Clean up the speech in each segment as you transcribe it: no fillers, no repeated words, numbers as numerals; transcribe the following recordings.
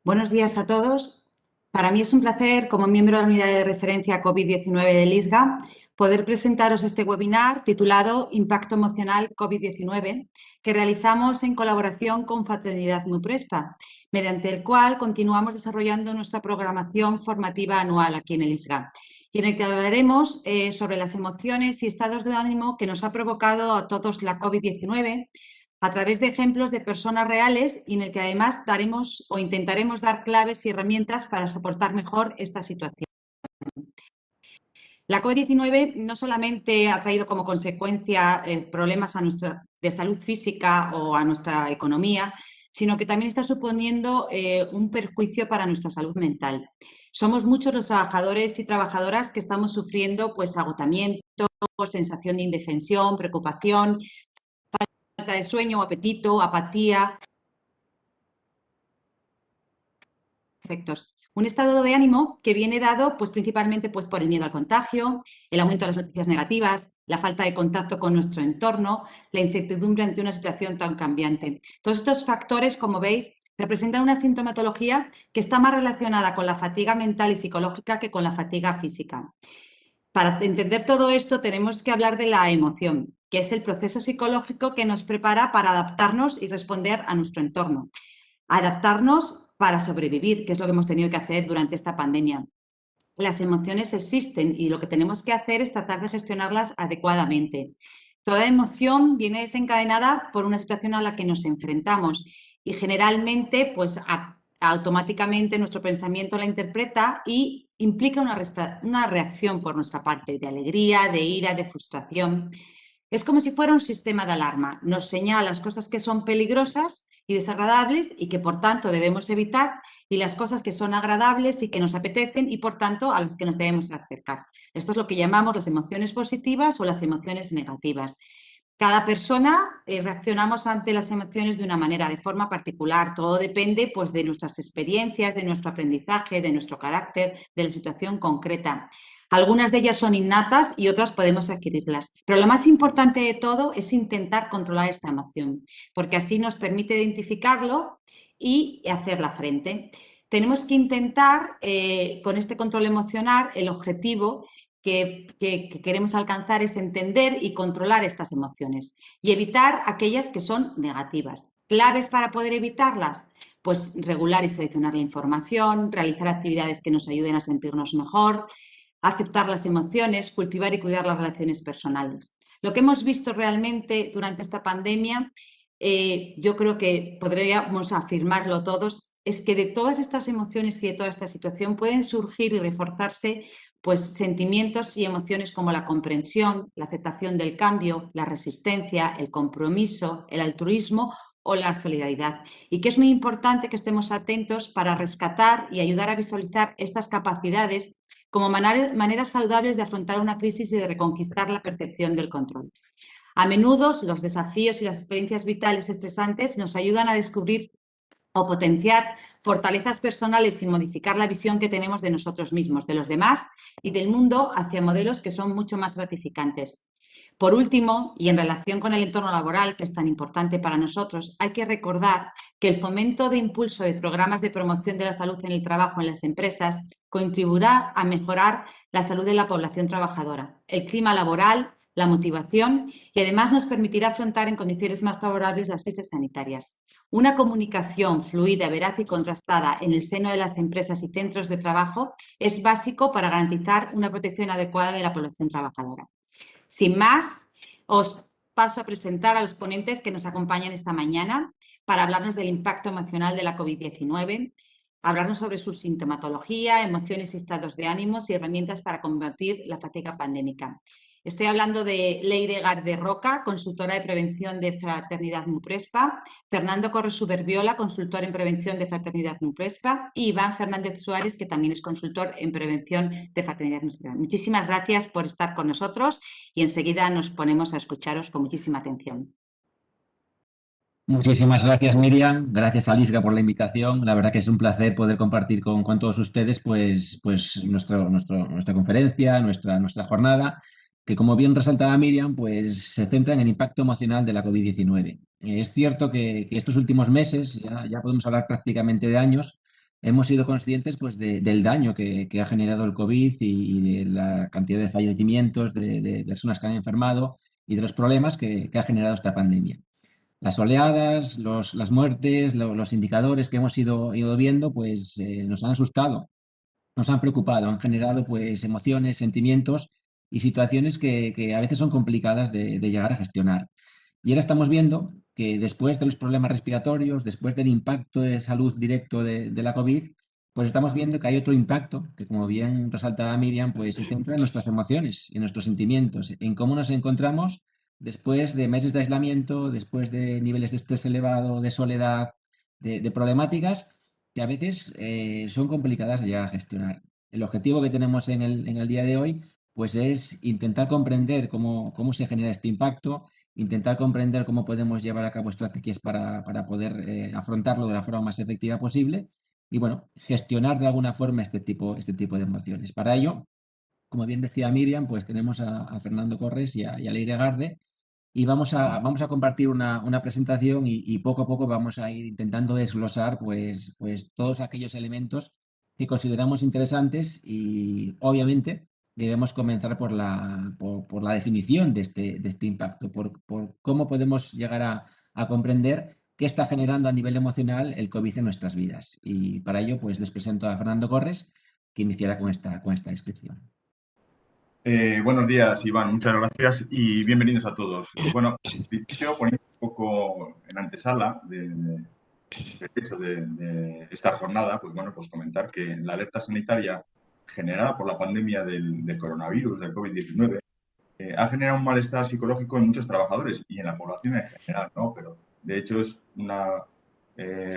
Buenos días a todos. Para mí es un placer, como miembro de la unidad de referencia COVID-19 del ISGA, poder presentaros este webinar titulado Impacto Emocional COVID-19, que realizamos en colaboración con Fraternidad Nuprespa, mediante el cual continuamos desarrollando nuestra programación formativa anual aquí en el ISGA, y en el que hablaremos sobre las emociones y estados de ánimo que nos ha provocado a todos la COVID-19, a través de ejemplos de personas reales y en el que además daremos o intentaremos dar claves y herramientas para soportar mejor esta situación. La COVID-19 no solamente ha traído como consecuencia problemas de salud física o a nuestra economía, sino que también está suponiendo un perjuicio para nuestra salud mental. Somos muchos los trabajadores y trabajadoras que estamos sufriendo pues agotamiento, sensación de indefensión, preocupación, falta de sueño, apetito, apatía, efectos. Un estado de ánimo que viene dado pues, principalmente pues, por el miedo al contagio, el aumento de las noticias negativas, la falta de contacto con nuestro entorno, la incertidumbre ante una situación tan cambiante. Todos estos factores, como veis, representan una sintomatología que está más relacionada con la fatiga mental y psicológica que con la fatiga física. Para entender todo esto tenemos que hablar de la emoción, que es el proceso psicológico que nos prepara para adaptarnos y responder a nuestro entorno. Adaptarnos para sobrevivir, que es lo que hemos tenido que hacer durante esta pandemia. Las emociones existen y lo que tenemos que hacer es tratar de gestionarlas adecuadamente. Toda emoción viene desencadenada por una situación a la que nos enfrentamos y generalmente, pues automáticamente nuestro pensamiento la interpreta y implica una reacción por nuestra parte de alegría, de ira, de frustración. Es como si fuera un sistema de alarma. Nos señala las cosas que son peligrosas y desagradables y que por tanto debemos evitar, y las cosas que son agradables y que nos apetecen y por tanto a las que nos debemos acercar. Esto es lo que llamamos las emociones positivas o las emociones negativas. Cada persona reaccionamos ante las emociones de una manera, de forma particular. Todo depende pues, de nuestras experiencias, de nuestro aprendizaje, de nuestro carácter, de la situación concreta. Algunas de ellas son innatas y otras podemos adquirirlas. Pero lo más importante de todo es intentar controlar esta emoción, porque así nos permite identificarlo y hacerla frente. Tenemos que intentar, con este control emocional, el objetivo que queremos alcanzar es entender y controlar estas emociones y evitar aquellas que son negativas. ¿Claves para poder evitarlas? Pues regular y seleccionar la información, realizar actividades que nos ayuden a sentirnos mejor, aceptar las emociones, cultivar y cuidar las relaciones personales. Lo que hemos visto realmente durante esta pandemia, yo creo que podríamos afirmarlo todos, es que de todas estas emociones y de toda esta situación pueden surgir y reforzarse pues, sentimientos y emociones como la comprensión, la aceptación del cambio, la resistencia, el compromiso, el altruismo o la solidaridad. Y que es muy importante que estemos atentos para rescatar y ayudar a visualizar estas capacidades como maneras saludables de afrontar una crisis y de reconquistar la percepción del control. A menudo los desafíos y las experiencias vitales estresantes nos ayudan a descubrir o potenciar fortalezas personales y modificar la visión que tenemos de nosotros mismos, de los demás y del mundo hacia modelos que son mucho más gratificantes. Por último, y en relación con el entorno laboral, que es tan importante para nosotros, hay que recordar que el fomento de impulso de programas de promoción de la salud en el trabajo en las empresas contribuirá a mejorar la salud de la población trabajadora, el clima laboral, la motivación y además nos permitirá afrontar en condiciones más favorables las crisis sanitarias. Una comunicación fluida, veraz y contrastada en el seno de las empresas y centros de trabajo es básico para garantizar una protección adecuada de la población trabajadora. Sin más, os paso a presentar a los ponentes que nos acompañan esta mañana para hablarnos del impacto emocional de la COVID-19, hablarnos sobre su sintomatología, emociones y estados de ánimos y herramientas para combatir la fatiga pandémica. Estoy hablando de Leire Garde Roca, consultora de prevención de Fraternidad Nuprespa, Fernando Corresuberbiola, consultor en prevención de Fraternidad Nuprespa, y Iván Fernández Suárez, que también es consultor en prevención de Fraternidad Nuprespa. Muchísimas gracias por estar con nosotros y enseguida nos ponemos a escucharos con muchísima atención. Muchísimas gracias, Miriam. Gracias a Lisga por la invitación. La verdad que es un placer poder compartir con todos ustedes pues nuestra conferencia, nuestra jornada, que como bien resaltaba Miriam, pues se centra en el impacto emocional de la COVID-19. Es cierto que estos últimos meses, ya podemos hablar prácticamente de años, hemos sido conscientes pues, del daño que ha generado el COVID y de la cantidad de fallecimientos, de personas que han enfermado y de los problemas que ha generado esta pandemia. Las oleadas, las muertes, los indicadores que hemos ido viendo, pues nos han asustado, nos han preocupado, han generado pues emociones, sentimientos y situaciones que a veces son complicadas de llegar a gestionar. Y ahora estamos viendo que después de los problemas respiratorios, después del impacto de salud directo de la COVID, pues estamos viendo que hay otro impacto que, como bien resaltaba Miriam, pues se centra en nuestras emociones, en nuestros sentimientos, en cómo nos encontramos después de meses de aislamiento, después de niveles de estrés elevado, de soledad, de problemáticas que a veces son complicadas de llegar a gestionar. El objetivo que tenemos en el día de hoy pues es intentar comprender cómo se genera este impacto, intentar comprender cómo podemos llevar a cabo estrategias para poder afrontarlo de la forma más efectiva posible y, bueno, gestionar de alguna forma este tipo de emociones. Para ello, como bien decía Miriam, pues tenemos a Fernando Corres y a Leire Garde y vamos a compartir una presentación y poco a poco vamos a ir intentando desglosar pues todos aquellos elementos que consideramos interesantes y obviamente debemos comenzar por la definición de este impacto, por cómo podemos llegar a comprender qué está generando a nivel emocional el COVID en nuestras vidas. Y para ello pues les presento a Fernando Corres, que iniciará con esta descripción. Buenos días, Iván. Muchas gracias y bienvenidos a todos. Bueno, en principio, poniendo un poco en antesala del hecho de esta jornada, pues bueno, pues comentar que la alerta sanitaria generada por la pandemia del coronavirus, del COVID-19, ha generado un malestar psicológico en muchos trabajadores y en la población en general, ¿no? Pero de hecho es una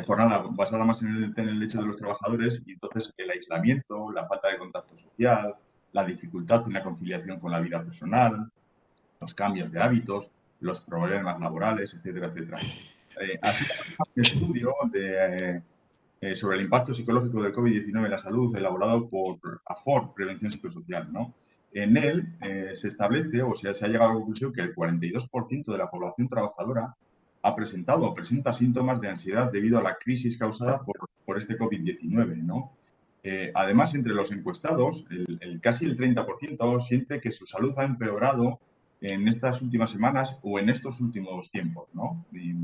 jornada basada más en el hecho de los trabajadores y entonces el aislamiento, la falta de contacto social, la dificultad en la conciliación con la vida personal, los cambios de hábitos, los problemas laborales, etcétera, etcétera. Así un estudio sobre el impacto psicológico del COVID-19 en la salud elaborado por AFOR, Prevención Psicosocial, ¿no? En él se establece o se ha llegado a la conclusión que el 42% de la población trabajadora ha presentado o presenta síntomas de ansiedad debido a la crisis causada por este COVID-19, ¿no? Además, entre los encuestados, casi el 30% siente que su salud ha empeorado en estas últimas semanas o en estos últimos tiempos, ¿no? Y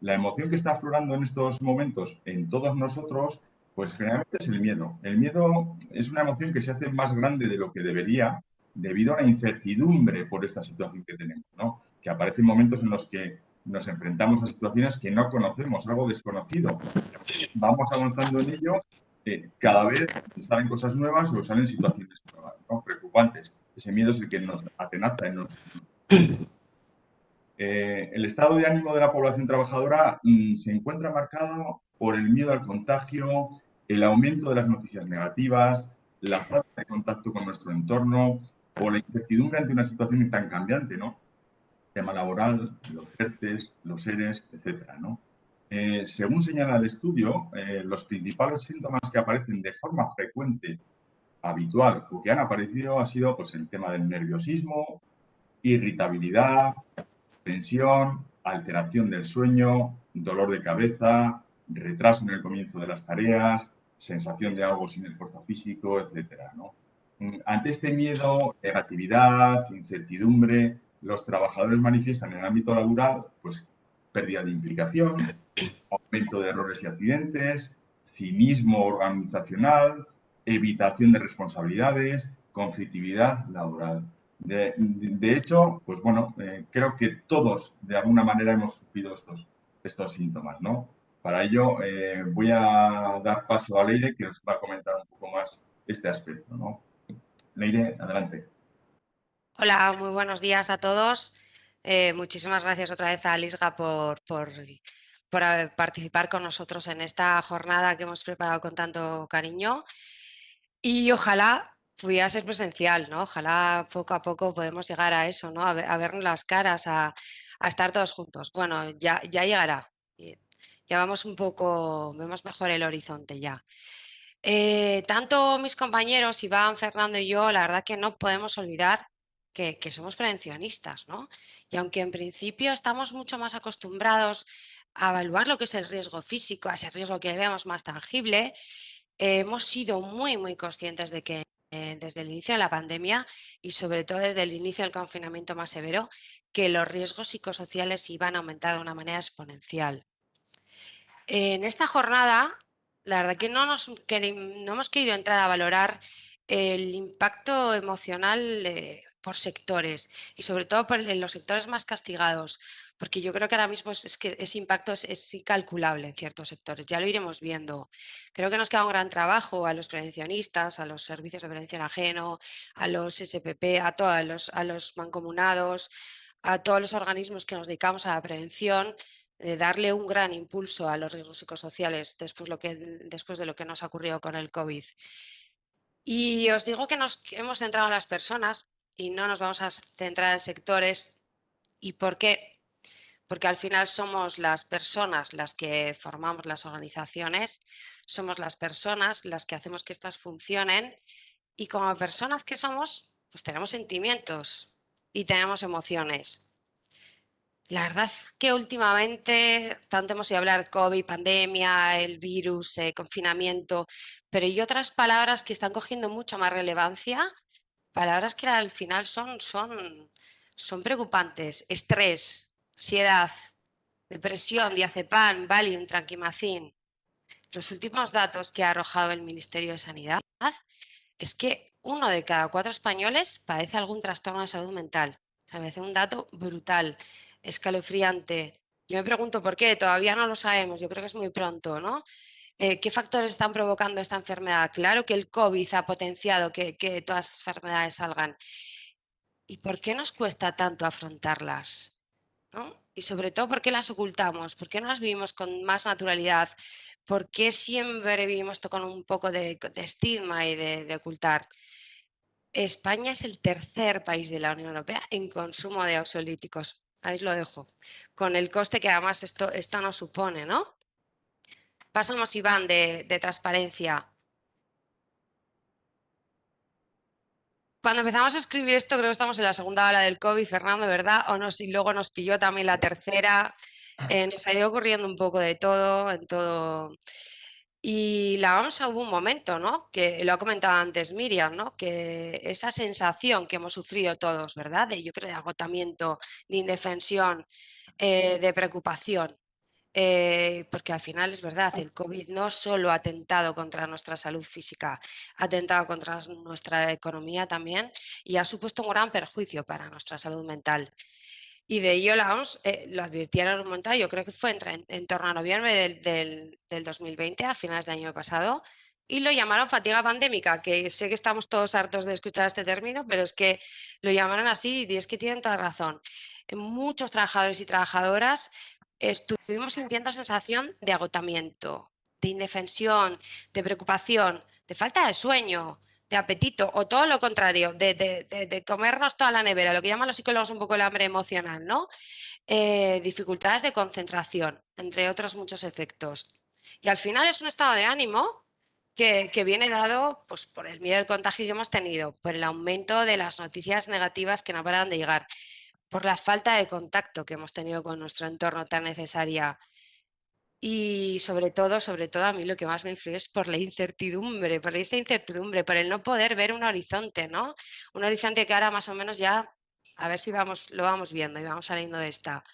la emoción que está aflorando en estos momentos en todos nosotros, pues generalmente es el miedo. El miedo es una emoción que se hace más grande de lo que debería debido a la incertidumbre por esta situación que tenemos, ¿no? Que aparecen momentos en los que nos enfrentamos a situaciones que no conocemos, algo desconocido. Vamos avanzando en ello, cada vez salen cosas nuevas o salen situaciones nuevas, ¿no? Preocupantes. Ese miedo es el que nos atenaza en nos. El estado de ánimo de la población trabajadora se encuentra marcado por el miedo al contagio, el aumento de las noticias negativas, la falta de contacto con nuestro entorno o la incertidumbre ante una situación tan cambiante, ¿no? El tema laboral, los ERTES, los ERES, etcétera, ¿no? Según señala el estudio, los principales síntomas que aparecen de forma frecuente, habitual o que han aparecido ha sido pues, el tema del nerviosismo, irritabilidad, tensión, alteración del sueño, dolor de cabeza, retraso en el comienzo de las tareas, sensación de algo sin esfuerzo físico, etcétera, ¿no? Ante este miedo, negatividad, incertidumbre, los trabajadores manifiestan en el ámbito laboral pues, pérdida de implicación, aumento de errores y accidentes, cinismo organizacional, evitación de responsabilidades, conflictividad laboral. De hecho, pues bueno, creo que todos de alguna manera hemos sufrido estos síntomas, ¿no? Para ello voy a dar paso a Leire, que os va a comentar un poco más este aspecto, ¿no? Leire, adelante. Hola, muy buenos días a todos. Muchísimas gracias otra vez a Lisga por participar con nosotros en esta jornada que hemos preparado con tanto cariño. Y ojalá pudiera ser presencial, ¿no? Ojalá poco a poco podemos llegar a eso, ¿no? A vernos las caras, a estar todos juntos. Bueno, ya llegará. Ya vamos un poco, vemos mejor el horizonte ya. Tanto mis compañeros, Iván, Fernando y yo, la verdad que no podemos olvidar que somos prevencionistas, ¿no? Y aunque en principio estamos mucho más acostumbrados a evaluar lo que es el riesgo físico, a ese riesgo que vemos más tangible, hemos sido muy conscientes de que desde el inicio de la pandemia y sobre todo desde el inicio del confinamiento más severo, que los riesgos psicosociales iban a aumentar de una manera exponencial. En esta jornada, la verdad que no hemos querido entrar a valorar el impacto emocional por sectores y sobre todo en los sectores más castigados, porque yo creo que ahora mismo es que ese impacto es incalculable en ciertos sectores, ya lo iremos viendo. Creo que nos queda un gran trabajo a los prevencionistas, a los servicios de prevención ajeno, a los SPP, a los mancomunados, a todos los organismos que nos dedicamos a la prevención, de darle un gran impulso a los riesgos psicosociales después de lo que nos ha ocurrido con el COVID. Y os digo que nos hemos centrado en las personas y no nos vamos a centrar en sectores. ¿Y por qué? Porque al final somos las personas las que formamos las organizaciones, somos las personas las que hacemos que estas funcionen y como personas que somos, pues tenemos sentimientos y tenemos emociones. La verdad que últimamente tanto hemos oído hablar COVID, pandemia, el virus, confinamiento, pero hay otras palabras que están cogiendo mucha más relevancia, palabras que al final son preocupantes. Estrés, ansiedad, depresión, diazepam, Valium, Tranquimacin. Los últimos datos que ha arrojado el Ministerio de Sanidad es que 1 de cada 4 españoles padece algún trastorno de salud mental. O sea, me parece un dato brutal, escalofriante. Yo me pregunto por qué, todavía no lo sabemos, yo creo que es muy pronto, ¿no? ¿Qué factores están provocando esta enfermedad? Claro que el COVID ha potenciado que todas las enfermedades salgan. ¿Y por qué nos cuesta tanto afrontarlas? ¿No? Y sobre todo, ¿por qué las ocultamos? ¿Por qué no las vivimos con más naturalidad? ¿Por qué siempre vivimos esto con un poco de estigma y de ocultar? España es el tercer país de la Unión Europea en consumo de ansiolíticos. Ahí os lo dejo. Con el coste que además esto nos supone, ¿no? Pasamos, Iván, de transparencia. Cuando empezamos a escribir esto, creo que estamos en la segunda ola del COVID, Fernando, ¿verdad? O no, si luego nos pilló también la tercera. Nos ha ido ocurriendo un poco de todo, en todo. Y hubo un momento, ¿no? Que lo ha comentado antes Miriam, ¿no? Que esa sensación que hemos sufrido todos, ¿verdad? Yo creo, de agotamiento, de indefensión, de preocupación. Porque al final es verdad, el COVID no solo ha atentado contra nuestra salud física, ha atentado contra nuestra economía también y ha supuesto un gran perjuicio para nuestra salud mental. Y de ello la OMS lo advirtieron un montón, yo creo que fue en torno a noviembre del 2020, a finales del año pasado, y lo llamaron fatiga pandémica, que sé que estamos todos hartos de escuchar este término, pero es que lo llamaron así y es que tienen toda razón. Muchos trabajadores y trabajadoras estuvimos sintiendo sensación de agotamiento, de indefensión, de preocupación, de falta de sueño, de apetito, o todo lo contrario, de comernos toda la nevera, lo que llaman los psicólogos un poco el hambre emocional, ¿no? Dificultades de concentración, entre otros muchos efectos. Y al final es un estado de ánimo que viene dado pues, por el miedo al contagio que hemos tenido, por el aumento de las noticias negativas que no paran de llegar, por la falta de contacto que hemos tenido con nuestro entorno tan necesaria. Y sobre todo, a mí lo que más me influye es por la incertidumbre, por esa incertidumbre, por el no poder ver un horizonte, ¿no? Un horizonte que ahora más o menos ya, a ver si lo vamos viendo y vamos saliendo de esta.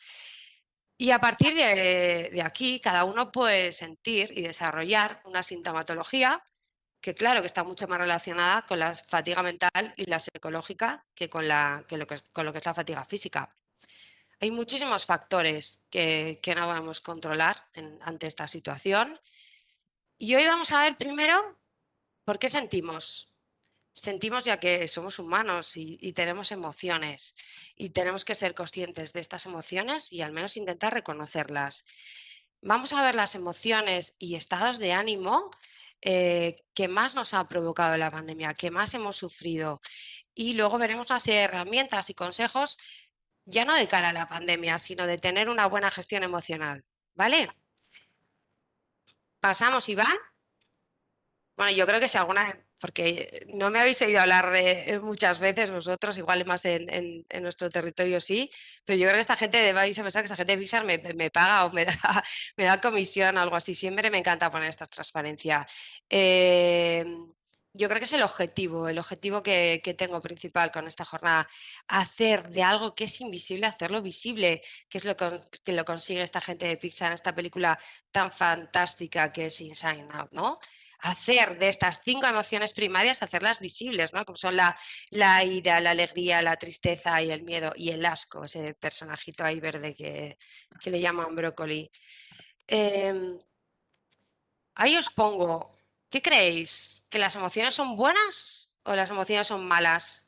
Y a partir de aquí, cada uno puede sentir y desarrollar una sintomatología que claro que está mucho más relacionada con la fatiga mental y la psicológica que con lo que es la fatiga física. Hay muchísimos factores que no podemos controlar ante esta situación. Y hoy vamos a ver primero por qué sentimos. Sentimos ya que somos humanos y tenemos emociones y tenemos que ser conscientes de estas emociones y al menos intentar reconocerlas. Vamos a ver las emociones y estados de ánimo que más nos ha provocado la pandemia, que más hemos sufrido. Y luego veremos una serie de herramientas y consejos ya no de cara a la pandemia, sino de tener una buena gestión emocional. ¿Vale? Pasamos, Iván. Bueno, yo creo que si alguna porque no me habéis oído hablar muchas veces vosotros, igual más en nuestro territorio sí, pero yo creo que esta gente, vais a pensar que esta gente de Pixar me paga o me da comisión, algo así. Siempre me encanta poner esta transparencia. Yo creo que es el objetivo que tengo principal con esta jornada, hacer de algo que es invisible, hacerlo visible, que es que lo consigue esta gente de Pixar en esta película tan fantástica que es Inside Out, ¿no? Hacer de estas 5 emociones primarias, hacerlas visibles, ¿no? Como son la ira, la alegría, la tristeza y el miedo y el asco, ese personajito ahí verde que le llaman brócoli. Ahí os pongo, ¿qué creéis? ¿Que las emociones son buenas o las emociones son malas?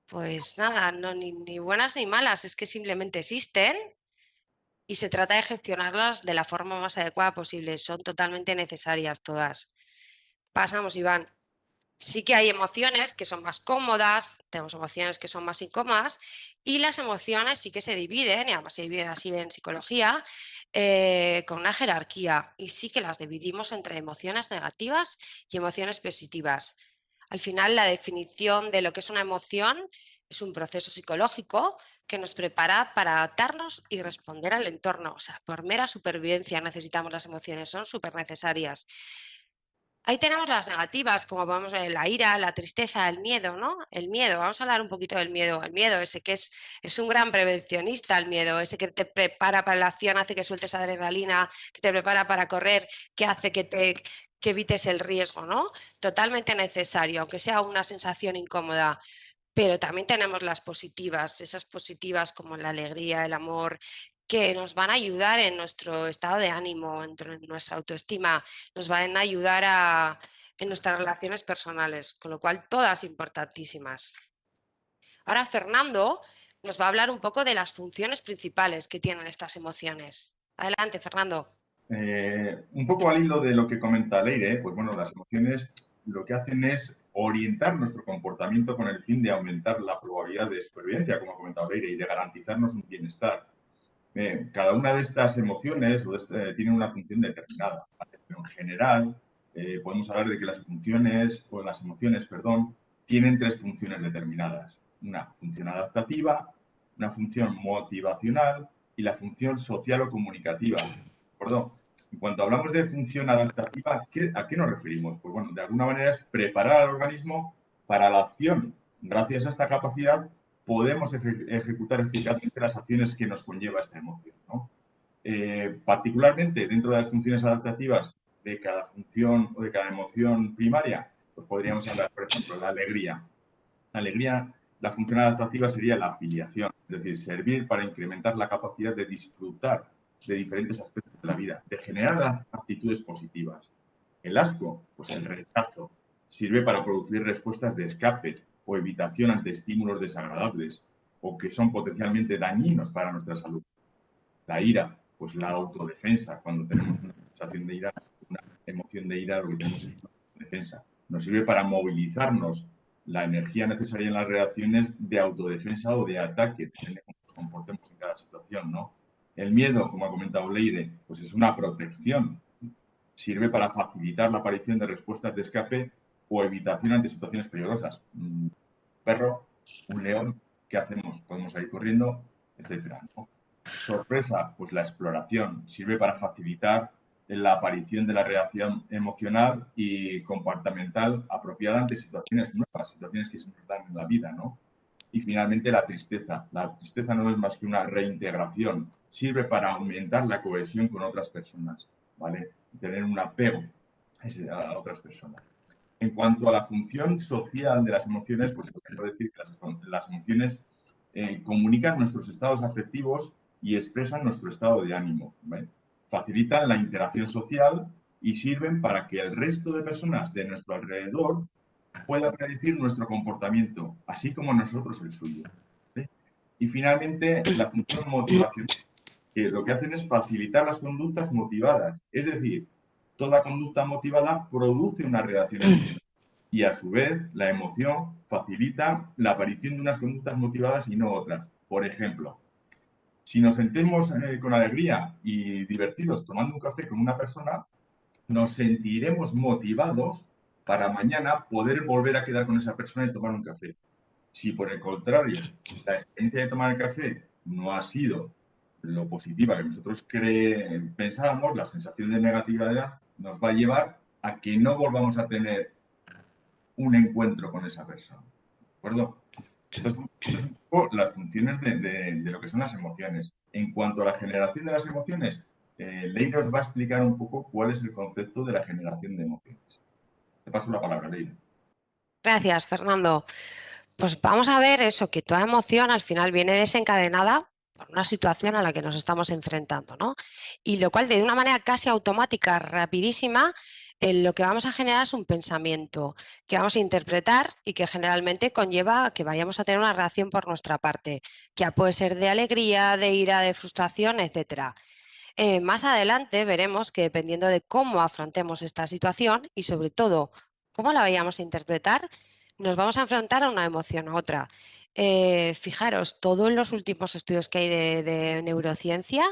Pues nada, no, ni buenas ni malas, es que simplemente existen y se trata de gestionarlas de la forma más adecuada posible. Son totalmente necesarias todas. Pasamos, Iván. Sí que hay emociones que son más cómodas, tenemos emociones que son más incómodas y las emociones sí que se dividen, y además se dividen así en psicología, con una jerarquía y sí que las dividimos entre emociones negativas y emociones positivas. Al final, la definición de lo que es una emoción es un proceso psicológico que nos prepara para adaptarnos y responder al entorno. O sea, por mera supervivencia necesitamos las emociones, son súper necesarias. Ahí tenemos las negativas, como podemos ver, la ira, la tristeza, el miedo, ¿no? El miedo, vamos a hablar un poquito del miedo. El miedo, ese que es un gran prevencionista, el miedo, ese que te prepara para la acción, hace que sueltes adrenalina, que te prepara para correr, que hace que evites el riesgo, ¿no? Totalmente necesario, aunque sea una sensación incómoda. Pero también tenemos las positivas, esas positivas como la alegría, el amor, que nos van a ayudar en nuestro estado de ánimo, en nuestra autoestima, nos van a ayudar en nuestras relaciones personales, con lo cual todas importantísimas. Ahora Fernando nos va a hablar un poco de las funciones principales que tienen estas emociones. Adelante, Fernando. Un poco al hilo de lo que comenta Leire, pues bueno, las emociones lo que hacen es orientar nuestro comportamiento con el fin de aumentar la probabilidad de supervivencia, como ha comentado Leire, y de garantizarnos un bienestar. Cada una de estas emociones tiene una función determinada, ¿vale? Pero en general podemos hablar de que las emociones, tienen 3 funciones determinadas. Una función adaptativa, una función motivacional y la función social o comunicativa. ¿De acuerdo? En cuanto hablamos de función adaptativa, ¿a qué nos referimos? Pues bueno, de alguna manera es preparar al organismo para la acción. Gracias a esta capacidad podemos ejecutar eficazmente las acciones que nos conlleva esta emoción, ¿no? Particularmente dentro de las funciones adaptativas de cada función o de cada emoción primaria, pues podríamos hablar, por ejemplo, de la alegría. La alegría, la función adaptativa sería la afiliación, es decir, servir para incrementar la capacidad de disfrutar de diferentes aspectos de la vida, de generar actitudes positivas. El asco, pues el rechazo, sirve para producir respuestas de escape o evitación ante estímulos desagradables o que son potencialmente dañinos para nuestra salud. La ira, pues la autodefensa, cuando tenemos una sensación de ira, una emoción de ira, lo que tenemos es una defensa. Nos sirve para movilizarnos la energía necesaria en las reacciones de autodefensa o de ataque, depende de cómo nos comportemos en cada situación, ¿no? El miedo, como ha comentado Leire, pues es una protección. Sirve para facilitar la aparición de respuestas de escape o evitación ante situaciones peligrosas. Un perro, un león, ¿qué hacemos? Podemos salir corriendo, etcétera, ¿no? Sorpresa, pues la exploración. Sirve para facilitar la aparición de la reacción emocional y comportamental apropiada ante situaciones nuevas, situaciones que se nos dan en la vida, ¿no? Y finalmente la tristeza. La tristeza no es más que una reintegración. Sirve para aumentar la cohesión con otras personas, ¿vale? Tener un apego a otras personas. En cuanto a la función social de las emociones, pues quiero decir que las emociones comunican nuestros estados afectivos y expresan nuestro estado de ánimo, ¿vale? Facilitan la interacción social y sirven para que el resto de personas de nuestro alrededor pueda predecir nuestro comportamiento, así como nosotros el suyo, ¿vale? Y finalmente, la función motivacional, que lo que hacen es facilitar las conductas motivadas. Es decir, toda conducta motivada produce una reacción emocional y a su vez la emoción facilita la aparición de unas conductas motivadas y no otras. Por ejemplo, si nos sentemos con alegría y divertidos tomando un café con una persona, nos sentiremos motivados para mañana poder volver a quedar con esa persona y tomar un café. Si por el contrario, la experiencia de tomar el café no ha sido lo positiva que nosotros pensábamos, la sensación de negatividad nos va a llevar a que no volvamos a tener un encuentro con esa persona. ¿De acuerdo? Entonces, esto es un poco las funciones de lo que son las emociones. En cuanto a la generación de las emociones, Leire os va a explicar un poco cuál es el concepto de la generación de emociones. Te paso la palabra, Leire. Gracias, Fernando. Pues vamos a ver eso, que toda emoción al final viene desencadenada por una situación a la que nos estamos enfrentando, ¿no? Y lo cual de una manera casi automática, rapidísima, lo que vamos a generar es un pensamiento que vamos a interpretar y que generalmente conlleva que vayamos a tener una reacción por nuestra parte, que puede ser de alegría, de ira, de frustración, etcétera. Más adelante veremos que dependiendo de cómo afrontemos esta situación y sobre todo cómo la vayamos a interpretar, nos vamos a enfrentar a una emoción u otra. Fijaros, todos los últimos estudios que hay de neurociencia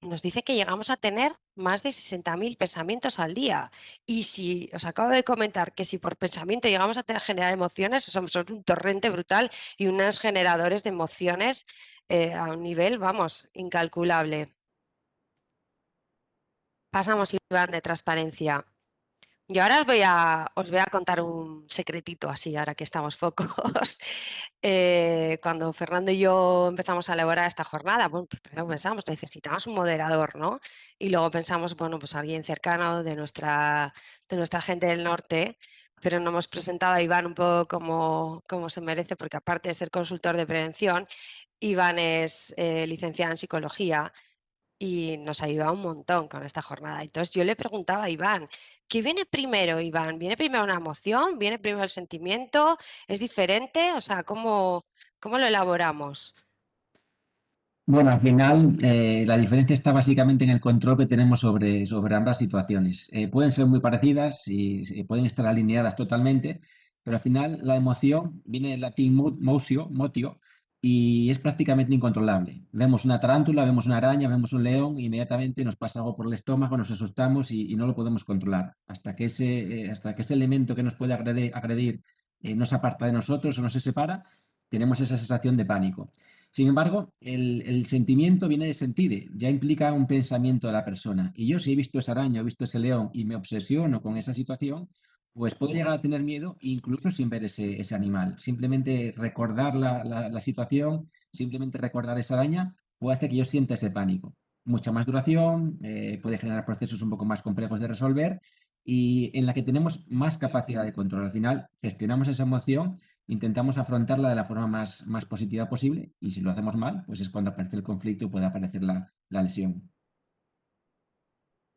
nos dice que llegamos a tener más de 60.000 pensamientos al día. Y si os acabo de comentar que si por pensamiento llegamos a generar emociones, somos un torrente brutal y unos generadores de emociones a un nivel, vamos, incalculable. Pasamos, Iván, de transparencia. Y ahora os voy a contar un secretito así, ahora que estamos pocos. Cuando Fernando y yo empezamos a elaborar esta jornada, bueno, pues primero pensamos, necesitamos un moderador, ¿no? Y luego pensamos, bueno, pues alguien cercano de nuestra gente del norte, pero no hemos presentado a Iván un poco como se merece, porque aparte de ser consultor de prevención, Iván es licenciado en psicología y nos ha ayudado un montón con esta jornada. Entonces yo le preguntaba a Iván, ¿qué viene primero, Iván? ¿Viene primero una emoción? ¿Viene primero el sentimiento? ¿Es diferente? O sea, ¿cómo lo elaboramos? Bueno, al final la diferencia está básicamente en el control que tenemos sobre ambas situaciones. Pueden ser muy parecidas y pueden estar alineadas totalmente, pero al final la emoción viene del latín motio, y es prácticamente incontrolable. Vemos una tarántula, vemos una araña, vemos un león, e inmediatamente nos pasa algo por el estómago, nos asustamos y no lo podemos controlar. Hasta que ese elemento que nos puede agredir no se aparta de nosotros o no se separa, tenemos esa sensación de pánico. Sin embargo, el sentimiento viene de sentir, ya implica un pensamiento de la persona. Y yo si he visto esa araña, he visto ese león y me obsesiono con esa situación, pues puedo llegar a tener miedo incluso sin ver ese animal. Simplemente recordar la situación, simplemente recordar esa araña, puede hacer que yo sienta ese pánico. Mucha más duración, puede generar procesos un poco más complejos de resolver y en la que tenemos más capacidad de control. Al final, gestionamos esa emoción, intentamos afrontarla de la forma más positiva posible y si lo hacemos mal, pues es cuando aparece el conflicto y puede aparecer la lesión.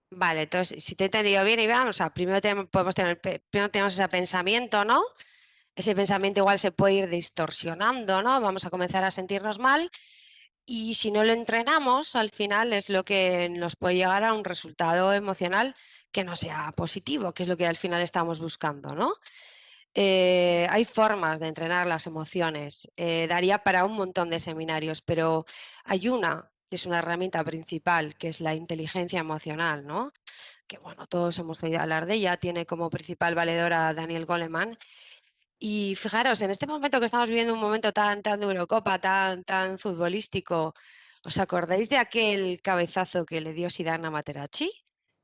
Vale, entonces, si te he entendido bien, Iván, o sea, primero primero tenemos ese pensamiento, ¿no? Ese pensamiento igual se puede ir distorsionando, ¿no? Vamos a comenzar a sentirnos mal y si no lo entrenamos, al final es lo que nos puede llegar a un resultado emocional que no sea positivo, que es lo que al final estamos buscando, ¿no? Hay formas de entrenar las emociones. Daría para un montón de seminarios, pero hay una que es una herramienta principal, que es la inteligencia emocional, ¿no? Que bueno, todos hemos oído hablar de ella, tiene como principal valedora a Daniel Goleman. Y fijaros, en este momento que estamos viviendo un momento tan de Eurocopa, tan futbolístico, ¿os acordáis de aquel cabezazo que le dio Zidane a Materazzi?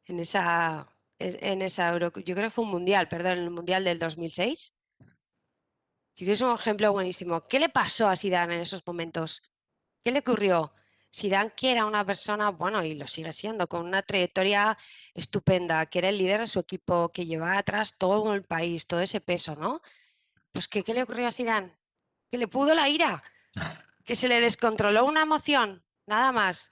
En esa yo creo que fue un mundial, perdón, en el mundial del 2006. Sí que es un ejemplo buenísimo. ¿Qué le pasó a Zidane en esos momentos? ¿Qué le ocurrió? Zidane, que era una persona, bueno, y lo sigue siendo, con una trayectoria estupenda, que era el líder de su equipo, que llevaba atrás todo el país, todo ese peso, ¿no? Pues ¿qué le ocurrió a Zidane? Que le pudo la ira, que se le descontroló una emoción, nada más.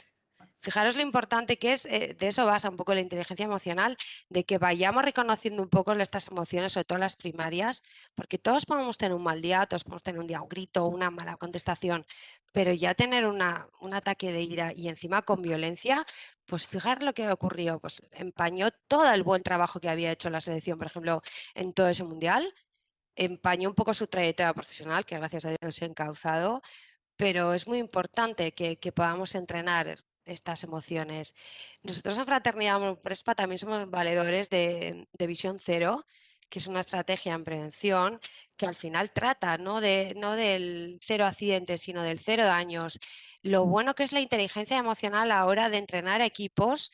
Fijaros lo importante que es, de eso basa un poco la inteligencia emocional, de que vayamos reconociendo un poco estas emociones, sobre todo las primarias, porque todos podemos tener un mal día, todos podemos tener un día un grito, una mala contestación, pero ya tener un ataque de ira y encima con violencia, pues fijar lo que ocurrió, pues empañó todo el buen trabajo que había hecho la selección, por ejemplo, en todo ese mundial, empañó un poco su trayectoria profesional, que gracias a Dios se ha encauzado, pero es muy importante que podamos entrenar estas emociones. Nosotros en Fraternidad Amor Prespa también somos valedores de Visión Cero, que es una estrategia en prevención que al final trata no del 0 accidentes, sino del 0 daños. Lo bueno que es la inteligencia emocional a la hora de entrenar equipos,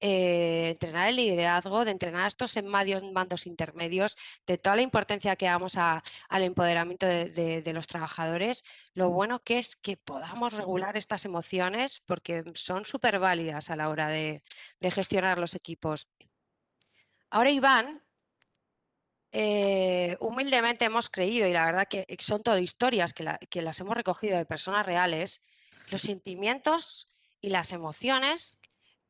entrenar el liderazgo, de entrenar a estos mandos intermedios, de toda la importancia que damos al empoderamiento de los trabajadores, lo bueno que es que podamos regular estas emociones porque son súper válidas a la hora de gestionar los equipos. Ahora, Iván, humildemente hemos creído, y la verdad que son todo historias que las hemos recogido de personas reales, los sentimientos y las emociones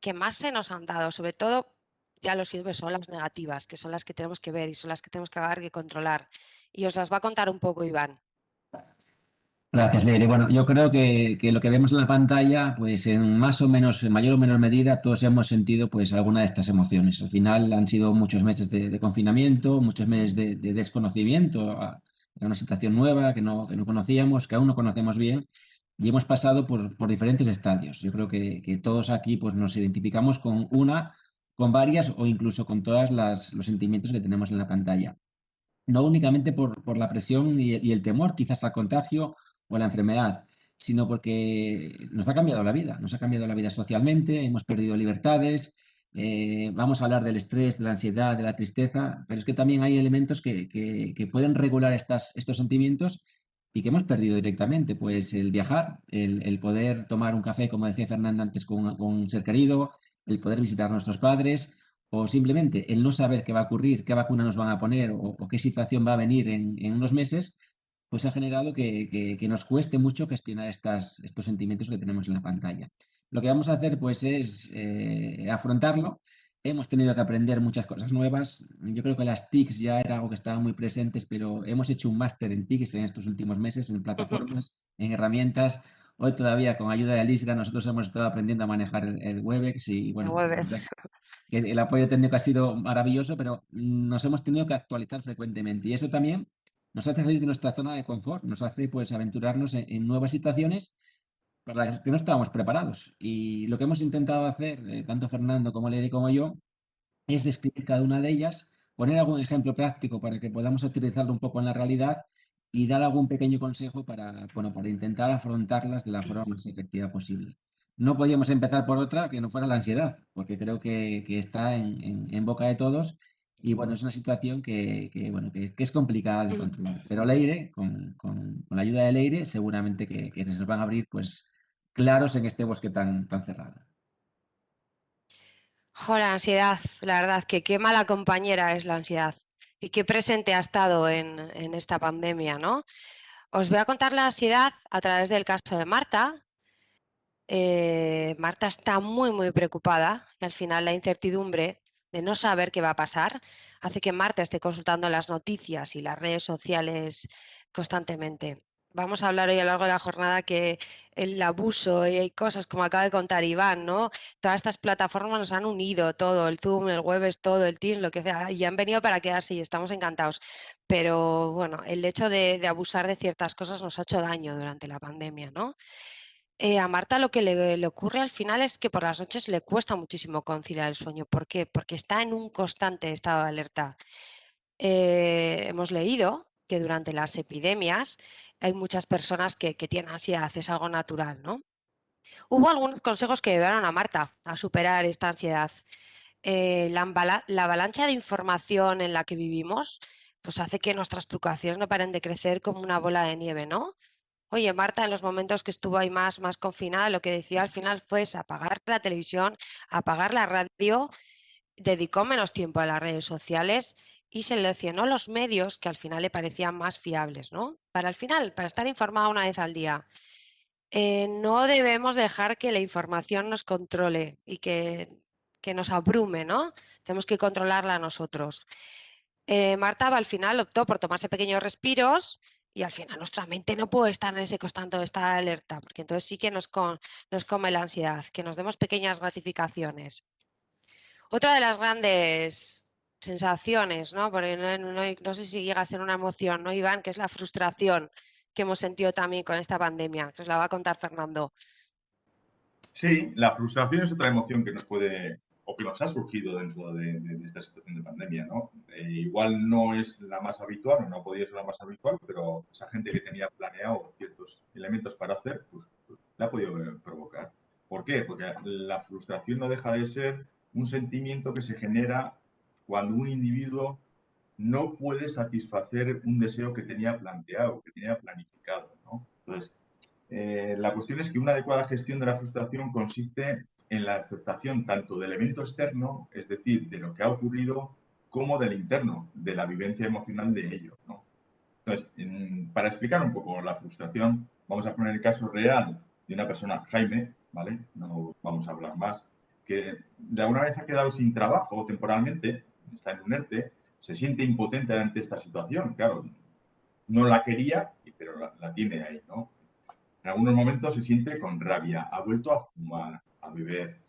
que más se nos han dado, sobre todo, ya lo sirve, son las negativas, que son las que tenemos que ver y son las que tenemos que acabar que controlar. Y os las va a contar un poco Iván. Gracias, Leire. Bueno, yo creo que lo que vemos en la pantalla, pues en más o menos, en mayor o menor medida, todos hemos sentido pues alguna de estas emociones. Al final han sido muchos meses de confinamiento, muchos meses de desconocimiento, era una situación nueva que no conocíamos, que aún no conocemos bien, y hemos pasado por diferentes estadios. Yo creo que todos aquí pues nos identificamos con una, con varias o incluso con todas los sentimientos que tenemos en la pantalla. No únicamente por la presión y el temor, quizás al contagio o a la enfermedad, sino porque nos ha cambiado la vida socialmente, hemos perdido libertades, vamos a hablar del estrés, de la ansiedad, de la tristeza, pero es que también hay elementos que pueden regular estos sentimientos y que hemos perdido directamente, pues el viajar, el poder tomar un café, como decía Fernanda antes, con un ser querido, el poder visitar a nuestros padres o simplemente el no saber qué va a ocurrir, qué vacuna nos van a poner o qué situación va a venir en unos meses, pues ha generado que nos cueste mucho gestionar estos sentimientos que tenemos en la pantalla. Lo que vamos a hacer pues es afrontarlo. Hemos tenido que aprender muchas cosas nuevas. Yo creo que las TICs ya era algo que estaban muy presentes, pero hemos hecho un máster en TICs en estos últimos meses, en plataformas, en herramientas. Hoy todavía con ayuda de Lisga nosotros hemos estado aprendiendo a manejar el Webex y Me bueno, la verdad vuelves. que el apoyo técnico ha sido maravilloso, pero nos hemos tenido que actualizar frecuentemente y eso también nos hace salir de nuestra zona de confort, nos hace pues aventurarnos en nuevas situaciones para las que no estábamos preparados. Y lo que hemos intentado hacer, tanto Fernando como Leire como yo, es describir cada una de ellas, poner algún ejemplo práctico para que podamos utilizarlo un poco en la realidad y dar algún pequeño consejo para, bueno, para intentar afrontarlas de la forma más efectiva posible. No podíamos empezar por otra que no fuera la ansiedad, porque creo que está en boca de todos y bueno, es una situación bueno, que es complicada de controlar. Pero Leire, con la ayuda de Leire, seguramente que se nos van a abrir pues claros en este bosque tan cerrado. Jo, la ansiedad, la verdad, que qué mala compañera es la ansiedad y qué presente ha estado en esta pandemia, ¿no? Os voy a contar la ansiedad a través del caso de Marta. Marta está muy, muy preocupada y al final la incertidumbre de no saber qué va a pasar hace que Marta esté consultando las noticias y las redes sociales constantemente. Vamos a hablar hoy a lo largo de la jornada que el abuso y hay cosas como acaba de contar Iván, ¿no? Todas estas plataformas nos han unido todo, el Zoom, el Webex, todo, el Teams, lo que sea, y han venido para quedarse y estamos encantados. Pero bueno, el hecho de abusar de ciertas cosas nos ha hecho daño durante la pandemia, ¿no? A Marta lo que le ocurre al final es que por las noches le cuesta muchísimo conciliar el sueño. ¿Por qué? Porque está en un constante estado de alerta. Hemos leído que durante las epidemias hay muchas personas que tienen ansiedad, es algo natural, ¿no? Hubo algunos consejos que ayudaron a Marta a superar esta ansiedad. La avalancha de información en la que vivimos pues hace que nuestras preocupaciones no paren de crecer como una bola de nieve, ¿no? Oye, Marta, en los momentos que estuvo ahí más confinada, lo que decía al final fue apagar la televisión, apagar la radio, dedicó menos tiempo a las redes sociales y seleccionó los medios que al final le parecían más fiables, ¿no? Para al final, para estar informada una vez al día. No debemos dejar que la información nos controle y que nos abrume, ¿no? Tenemos que controlarla nosotros. Marta al final optó por tomarse pequeños respiros y al final nuestra mente no puede estar en ese constante estado de alerta, porque entonces sí que nos come la ansiedad, que nos demos pequeñas gratificaciones. Otra de las grandes sensaciones, ¿no? Porque no sé si llega a ser una emoción, ¿no, Iván? Que es la frustración que hemos sentido también con esta pandemia, que os la va a contar Fernando. Sí, la frustración es otra emoción que nos puede o que nos ha surgido dentro de esta situación de pandemia, ¿no? Igual no es la más habitual, o no ha podido ser la más habitual, pero esa gente que tenía planeado ciertos elementos para hacer, pues la ha podido provocar. ¿Por qué? Porque la frustración no deja de ser un sentimiento que se genera cuando un individuo no puede satisfacer un deseo que tenía planteado, que tenía planificado, ¿no? Entonces, la cuestión es que una adecuada gestión de la frustración consiste en la aceptación tanto del evento externo, es decir, de lo que ha ocurrido, como del interno, de la vivencia emocional de ello, ¿no? Entonces, para explicar un poco la frustración, vamos a poner el caso real de una persona, Jaime, ¿vale? No vamos a hablar más, que de alguna vez ha quedado sin trabajo temporalmente, está en un ERTE, se siente impotente ante esta situación, claro, no la quería, pero la tiene ahí, ¿no? En algunos momentos se siente con rabia, ha vuelto a fumar, a beber.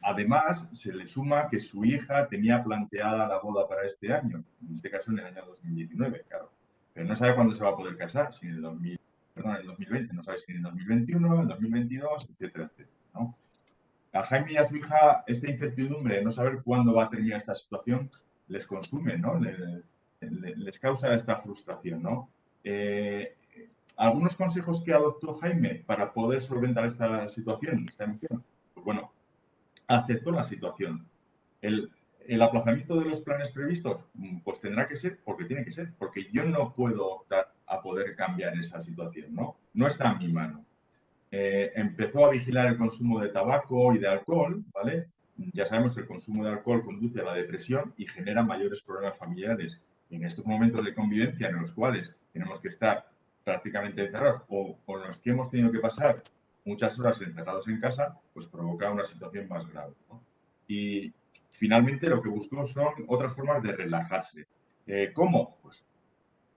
Además, se le suma que su hija tenía planteada la boda para este año, en este caso en el año 2019, claro. Pero no sabe cuándo se va a poder casar, si en el 2020, no sabe si en el 2021, en el 2022, etcétera, etcétera, ¿no? A Jaime y a su hija esta incertidumbre, no saber cuándo va a terminar esta situación, les consume, ¿no? Les causa esta frustración, ¿no? Algunos consejos que adoptó Jaime para poder solventar esta situación, esta emoción. Pues bueno, aceptó la situación. El aplazamiento de los planes previstos, pues tendrá que ser porque tiene que ser, porque yo no puedo optar a poder cambiar esa situación, ¿no? No está en mi mano. Empezó a vigilar el consumo de tabaco y de alcohol, ¿vale? Ya sabemos que el consumo de alcohol conduce a la depresión y genera mayores problemas familiares. Y en estos momentos de convivencia en los cuales tenemos que estar prácticamente encerrados o con los que hemos tenido que pasar muchas horas encerrados en casa, pues provoca una situación más grave, ¿no? Y finalmente lo que buscó son otras formas de relajarse. ¿Cómo? Pues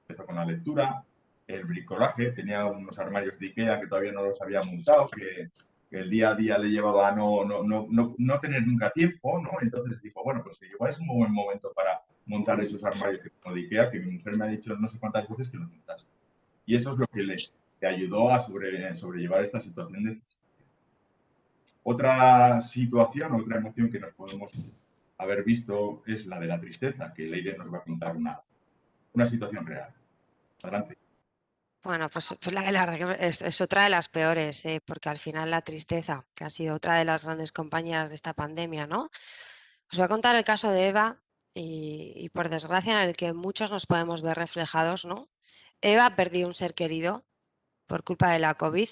empezó con la lectura, el bricolaje, tenía unos armarios de Ikea que todavía no los había montado, que el día a día le llevaba a no tener nunca tiempo, ¿no? Entonces dijo, bueno, pues igual es un buen momento para montar esos armarios de Ikea, que mi mujer me ha dicho no sé cuántas veces que los montas. Y eso es lo que le ayudó a sobrellevar esta situación de frustración. Otra situación, otra emoción que nos podemos haber visto es la de la tristeza, que Leire nos va a contar una situación real. Adelante. Bueno, pues la verdad que es otra de las peores, porque al final la tristeza, que ha sido otra de las grandes compañías de esta pandemia, ¿no? Os voy a contar el caso de Eva y por desgracia en el que muchos nos podemos ver reflejados, ¿no? Eva perdió un ser querido por culpa de la COVID.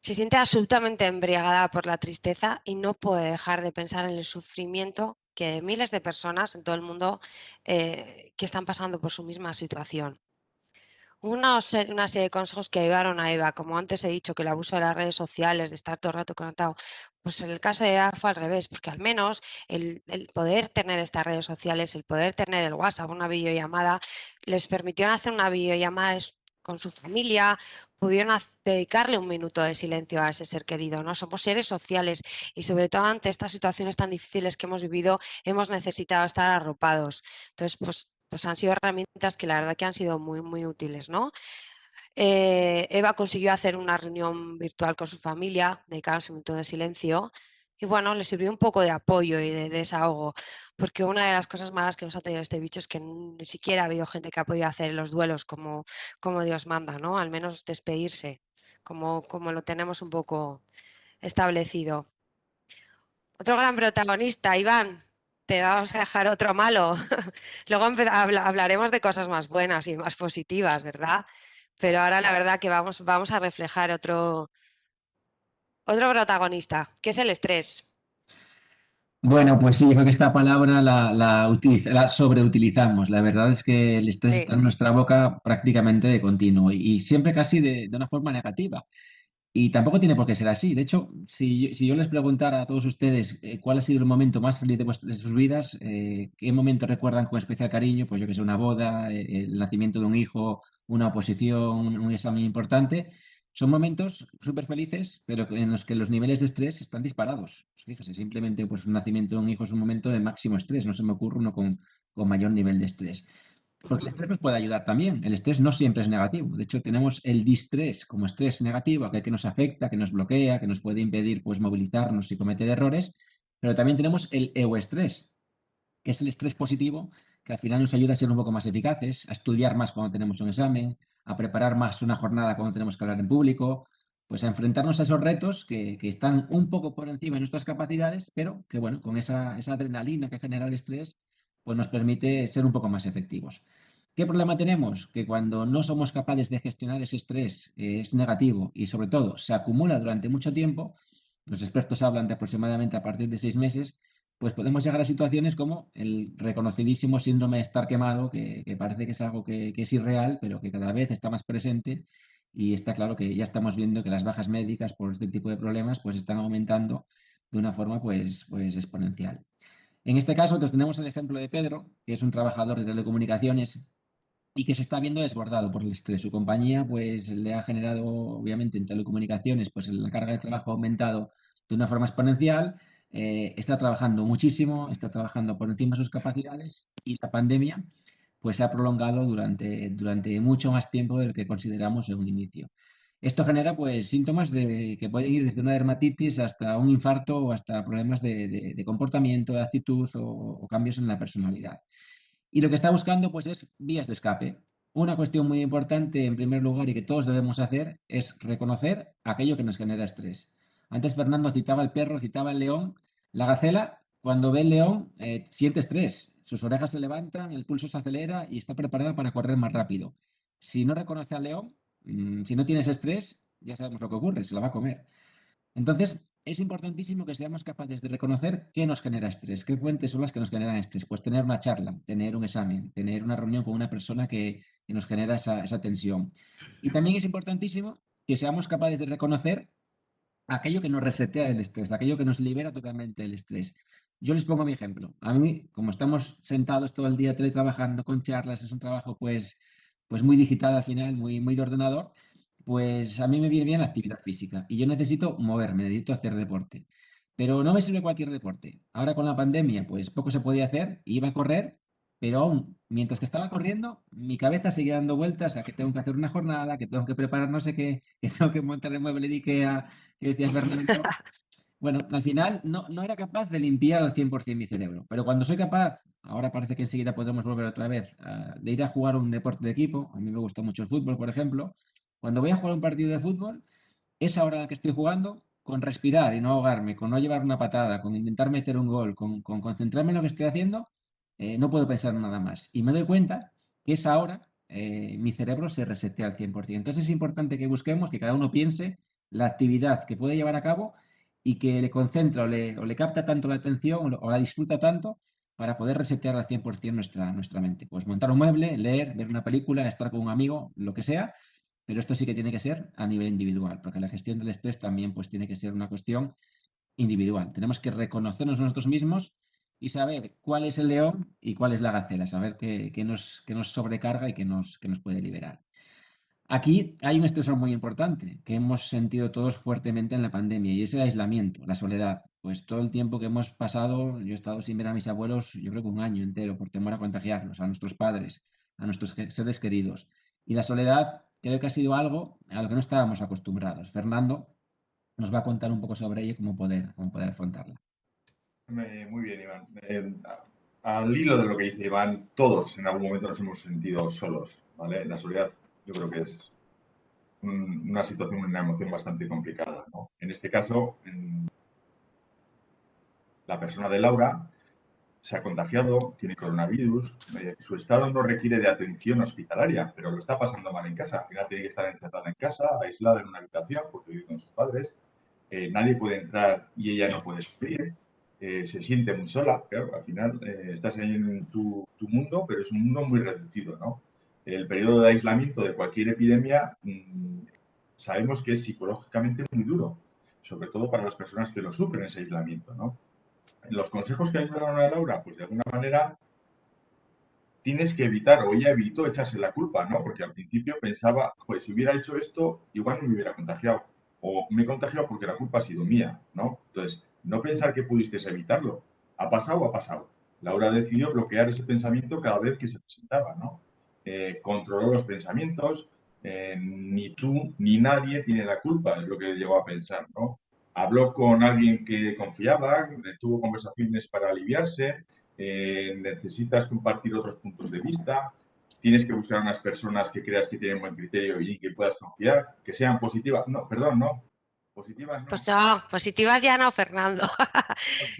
Se siente absolutamente embriagada por la tristeza y no puede dejar de pensar en el sufrimiento que miles de personas en todo el mundo que están pasando por su misma situación. Una serie de consejos que ayudaron a Eva, como antes he dicho, que el abuso de las redes sociales, de estar todo el rato conectado, pues en el caso de Eva fue al revés, porque al menos el poder tener estas redes sociales, el poder tener el WhatsApp, una videollamada, les permitió hacer una videollamada con su familia, pudieron dedicarle un minuto de silencio a ese ser querido, ¿no? Somos seres sociales y sobre todo ante estas situaciones tan difíciles que hemos vivido, hemos necesitado estar arropados. Entonces, pues han sido herramientas que la verdad que han sido muy, muy útiles, ¿no? Eva consiguió hacer una reunión virtual con su familia, dedicarse un minuto de silencio y bueno, le sirvió un poco de apoyo y de desahogo, porque una de las cosas malas que nos ha traído este bicho es que ni siquiera ha habido gente que ha podido hacer los duelos como Dios manda, ¿no? Al menos despedirse, como lo tenemos un poco establecido. Otro gran protagonista, Iván. Te vamos a dejar otro malo. Luego hablaremos de cosas más buenas y más positivas, ¿verdad? Pero ahora la verdad que vamos a reflejar otro protagonista, que es el estrés. Bueno, pues sí, yo creo que esta palabra la sobreutilizamos. La verdad es que el estrés Sí. está en nuestra boca prácticamente de continuo y siempre casi de una forma negativa. Y tampoco tiene por qué ser así. De hecho, si yo les preguntara a todos ustedes cuál ha sido el momento más feliz de sus vidas, qué momento recuerdan con especial cariño, pues yo que sé, una boda, el nacimiento de un hijo, una oposición, un examen importante, son momentos súper felices, pero en los que los niveles de estrés están disparados. Fíjese, simplemente pues, un nacimiento de un hijo es un momento de máximo estrés, no se me ocurre uno con mayor nivel de estrés. Porque el estrés nos puede ayudar también. El estrés no siempre es negativo. De hecho, tenemos el distrés como estrés negativo, aquel que nos afecta, que nos bloquea, que nos puede impedir pues, movilizarnos y cometer errores. Pero también tenemos el euestrés, que es el estrés positivo, que al final nos ayuda a ser un poco más eficaces, a estudiar más cuando tenemos un examen, a preparar más una jornada cuando tenemos que hablar en público, pues a enfrentarnos a esos retos que están un poco por encima de nuestras capacidades, pero que bueno, con esa adrenalina que genera el estrés, pues nos permite ser un poco más efectivos. ¿Qué problema tenemos? Que cuando no somos capaces de gestionar ese estrés, es negativo y sobre todo se acumula durante mucho tiempo, los expertos hablan de aproximadamente a partir de 6 meses, pues podemos llegar a situaciones como el reconocidísimo síndrome de estar quemado, que parece que es algo que es irreal, pero que cada vez está más presente y está claro que ya estamos viendo que las bajas médicas por este tipo de problemas pues están aumentando de una forma pues exponencial. En este caso, pues, tenemos el ejemplo de Pedro, que es un trabajador de telecomunicaciones y que se está viendo desbordado por el estrés. Su compañía pues le ha generado, obviamente, en telecomunicaciones, pues la carga de trabajo ha aumentado de una forma exponencial, está trabajando muchísimo, está trabajando por encima de sus capacidades y la pandemia pues se ha prolongado durante mucho más tiempo del que consideramos en un inicio. Esto genera pues síntomas que pueden ir desde una dermatitis hasta un infarto o hasta problemas de comportamiento, de actitud o cambios en la personalidad. Y lo que está buscando, pues, es vías de escape. Una cuestión muy importante, en primer lugar, y que todos debemos hacer, es reconocer aquello que nos genera estrés. Antes Fernando citaba el perro, citaba el león. La gacela, cuando ve el león, siente estrés. Sus orejas se levantan, el pulso se acelera y está preparada para correr más rápido. Si no reconoce al león, si no tienes estrés, ya sabemos lo que ocurre, se la va a comer. Entonces, es importantísimo que seamos capaces de reconocer qué nos genera estrés, qué fuentes son las que nos generan estrés. Pues tener una charla, tener un examen, tener una reunión con una persona que nos genera esa tensión. Y también es importantísimo que seamos capaces de reconocer aquello que nos resetea el estrés, aquello que nos libera totalmente del estrés. Yo les pongo mi ejemplo. A mí, como estamos sentados todo el día teletrabajando con charlas, es un trabajo pues muy digital al final, muy de ordenador, pues a mí me viene bien la actividad física y yo necesito moverme, necesito hacer deporte. Pero no me sirve cualquier deporte. Ahora con la pandemia, pues poco se podía hacer, iba a correr, pero aún, mientras que estaba corriendo, mi cabeza seguía dando vueltas a que tengo que hacer una jornada, que tengo que preparar no sé qué, que tengo que montar el mueble de IKEA, que decía Fernando. Bueno, al final no era capaz de limpiar al 100% mi cerebro, pero cuando soy capaz, ahora parece que enseguida podemos volver otra vez, de ir a jugar un deporte de equipo, a mí me gusta mucho el fútbol, por ejemplo, cuando voy a jugar un partido de fútbol, esa hora en la que estoy jugando, con respirar y no ahogarme, con no llevar una patada, con intentar meter un gol, con concentrarme en lo que estoy haciendo, no puedo pensar en nada más. Y me doy cuenta que esa hora mi cerebro se resetea al 100%. Entonces es importante que busquemos, que cada uno piense la actividad que puede llevar a cabo y que le concentra o le capta tanto la atención o la disfruta tanto para poder resetear al 100% nuestra mente. Pues montar un mueble, leer, ver una película, estar con un amigo, lo que sea, pero esto sí que tiene que ser a nivel individual, porque la gestión del estrés también pues tiene que ser una cuestión individual. Tenemos que reconocernos nosotros mismos y saber cuál es el león y cuál es la gacela, saber qué nos sobrecarga y qué nos puede liberar. Aquí hay un estresor muy importante que hemos sentido todos fuertemente en la pandemia y es el aislamiento, la soledad. Pues todo el tiempo que hemos pasado, yo he estado sin ver a mis abuelos, yo creo que un año entero por temor a contagiarlos, a nuestros padres, a nuestros seres queridos. Y la soledad creo que ha sido algo a lo que no estábamos acostumbrados. Fernando nos va a contar un poco sobre ello y cómo poder afrontarla. Muy bien, Iván. Al hilo de lo que dice Iván, todos en algún momento nos hemos sentido solos, ¿vale? La soledad yo creo que es una situación, una emoción bastante complicada, ¿no? En este caso, la persona de Laura se ha contagiado, tiene coronavirus, su estado no requiere de atención hospitalaria, pero lo está pasando mal en casa. Al final tiene que estar encerrada en casa, aislada en una habitación, porque vive con sus padres. Nadie puede entrar y ella no puede salir. Se siente muy sola, claro, al final estás ahí en tu mundo, pero es un mundo muy reducido, ¿no? El periodo de aislamiento de cualquier epidemia sabemos que es psicológicamente muy duro, sobre todo para las personas que lo sufren ese aislamiento, ¿no? Los consejos que ayudaron a Laura, pues de alguna manera tienes que evitar, o ella evitó echarse la culpa, ¿no? Porque al principio pensaba, pues si hubiera hecho esto, igual no me hubiera contagiado. O me he contagiado porque la culpa ha sido mía, ¿no? Entonces, no pensar que pudiste evitarlo. Ha pasado, ha pasado. Laura decidió bloquear ese pensamiento cada vez que se presentaba, ¿no? Controló los pensamientos, ni tú ni nadie tiene la culpa, es lo que llegó a pensar, ¿no? habló con alguien que confiaba, tuvo conversaciones para aliviarse, necesitas compartir otros puntos de vista, tienes que buscar unas personas que creas que tienen buen criterio y que puedas confiar, que sean positivas. No, perdón, no. Positivas Pues no. no, positivas ya no, Fernando.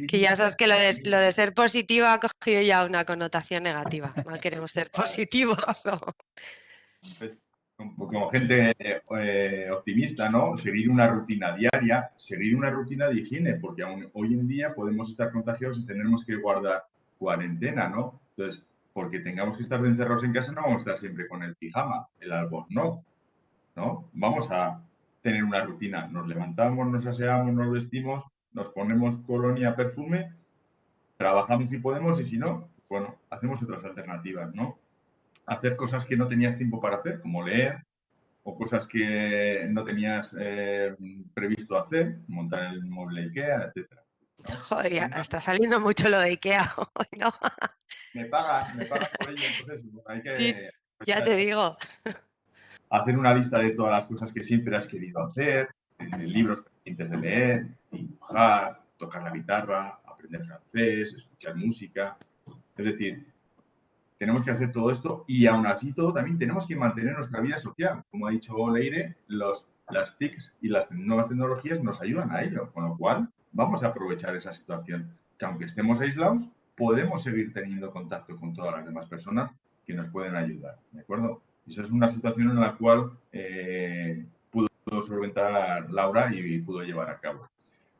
Que ya sabes que lo de ser positivo ha cogido ya una connotación negativa. No queremos ser positivos. ¿No? Pues, como gente optimista, ¿no? Seguir una rutina diaria, seguir una rutina de higiene, porque aún hoy en día podemos estar contagiados y tenemos que guardar cuarentena, ¿no? Entonces, porque tengamos que estar encerrados en casa, no vamos a estar siempre con el pijama, el albornoz, ¿no? Vamos a tener una rutina. Nos levantamos, nos aseamos, nos vestimos, nos ponemos colonia, perfume, trabajamos si podemos y si no, bueno, hacemos otras alternativas, ¿no? Hacer cosas que no tenías tiempo para hacer, como leer, o cosas que no tenías previsto hacer, montar el mueble IKEA, etc. ¿no? Joder, ya está saliendo mucho lo de IKEA hoy, ¿no? Me pagan por ello, entonces hay Sí, que ya te digo. hacer una lista de todas las cosas que siempre has querido hacer, libros pendientes de leer, dibujar, tocar la guitarra, aprender francés, escuchar música. Es decir, tenemos que hacer todo esto y aún así todo también tenemos que mantener nuestra vida social. Como ha dicho Leire, las TICs y las nuevas tecnologías nos ayudan a ello, con lo cual vamos a aprovechar esa situación, que aunque estemos aislados, podemos seguir teniendo contacto con todas las demás personas que nos pueden ayudar, ¿de acuerdo? Eso es una situación en la cual pudo solventar Laura y pudo llevar a cabo.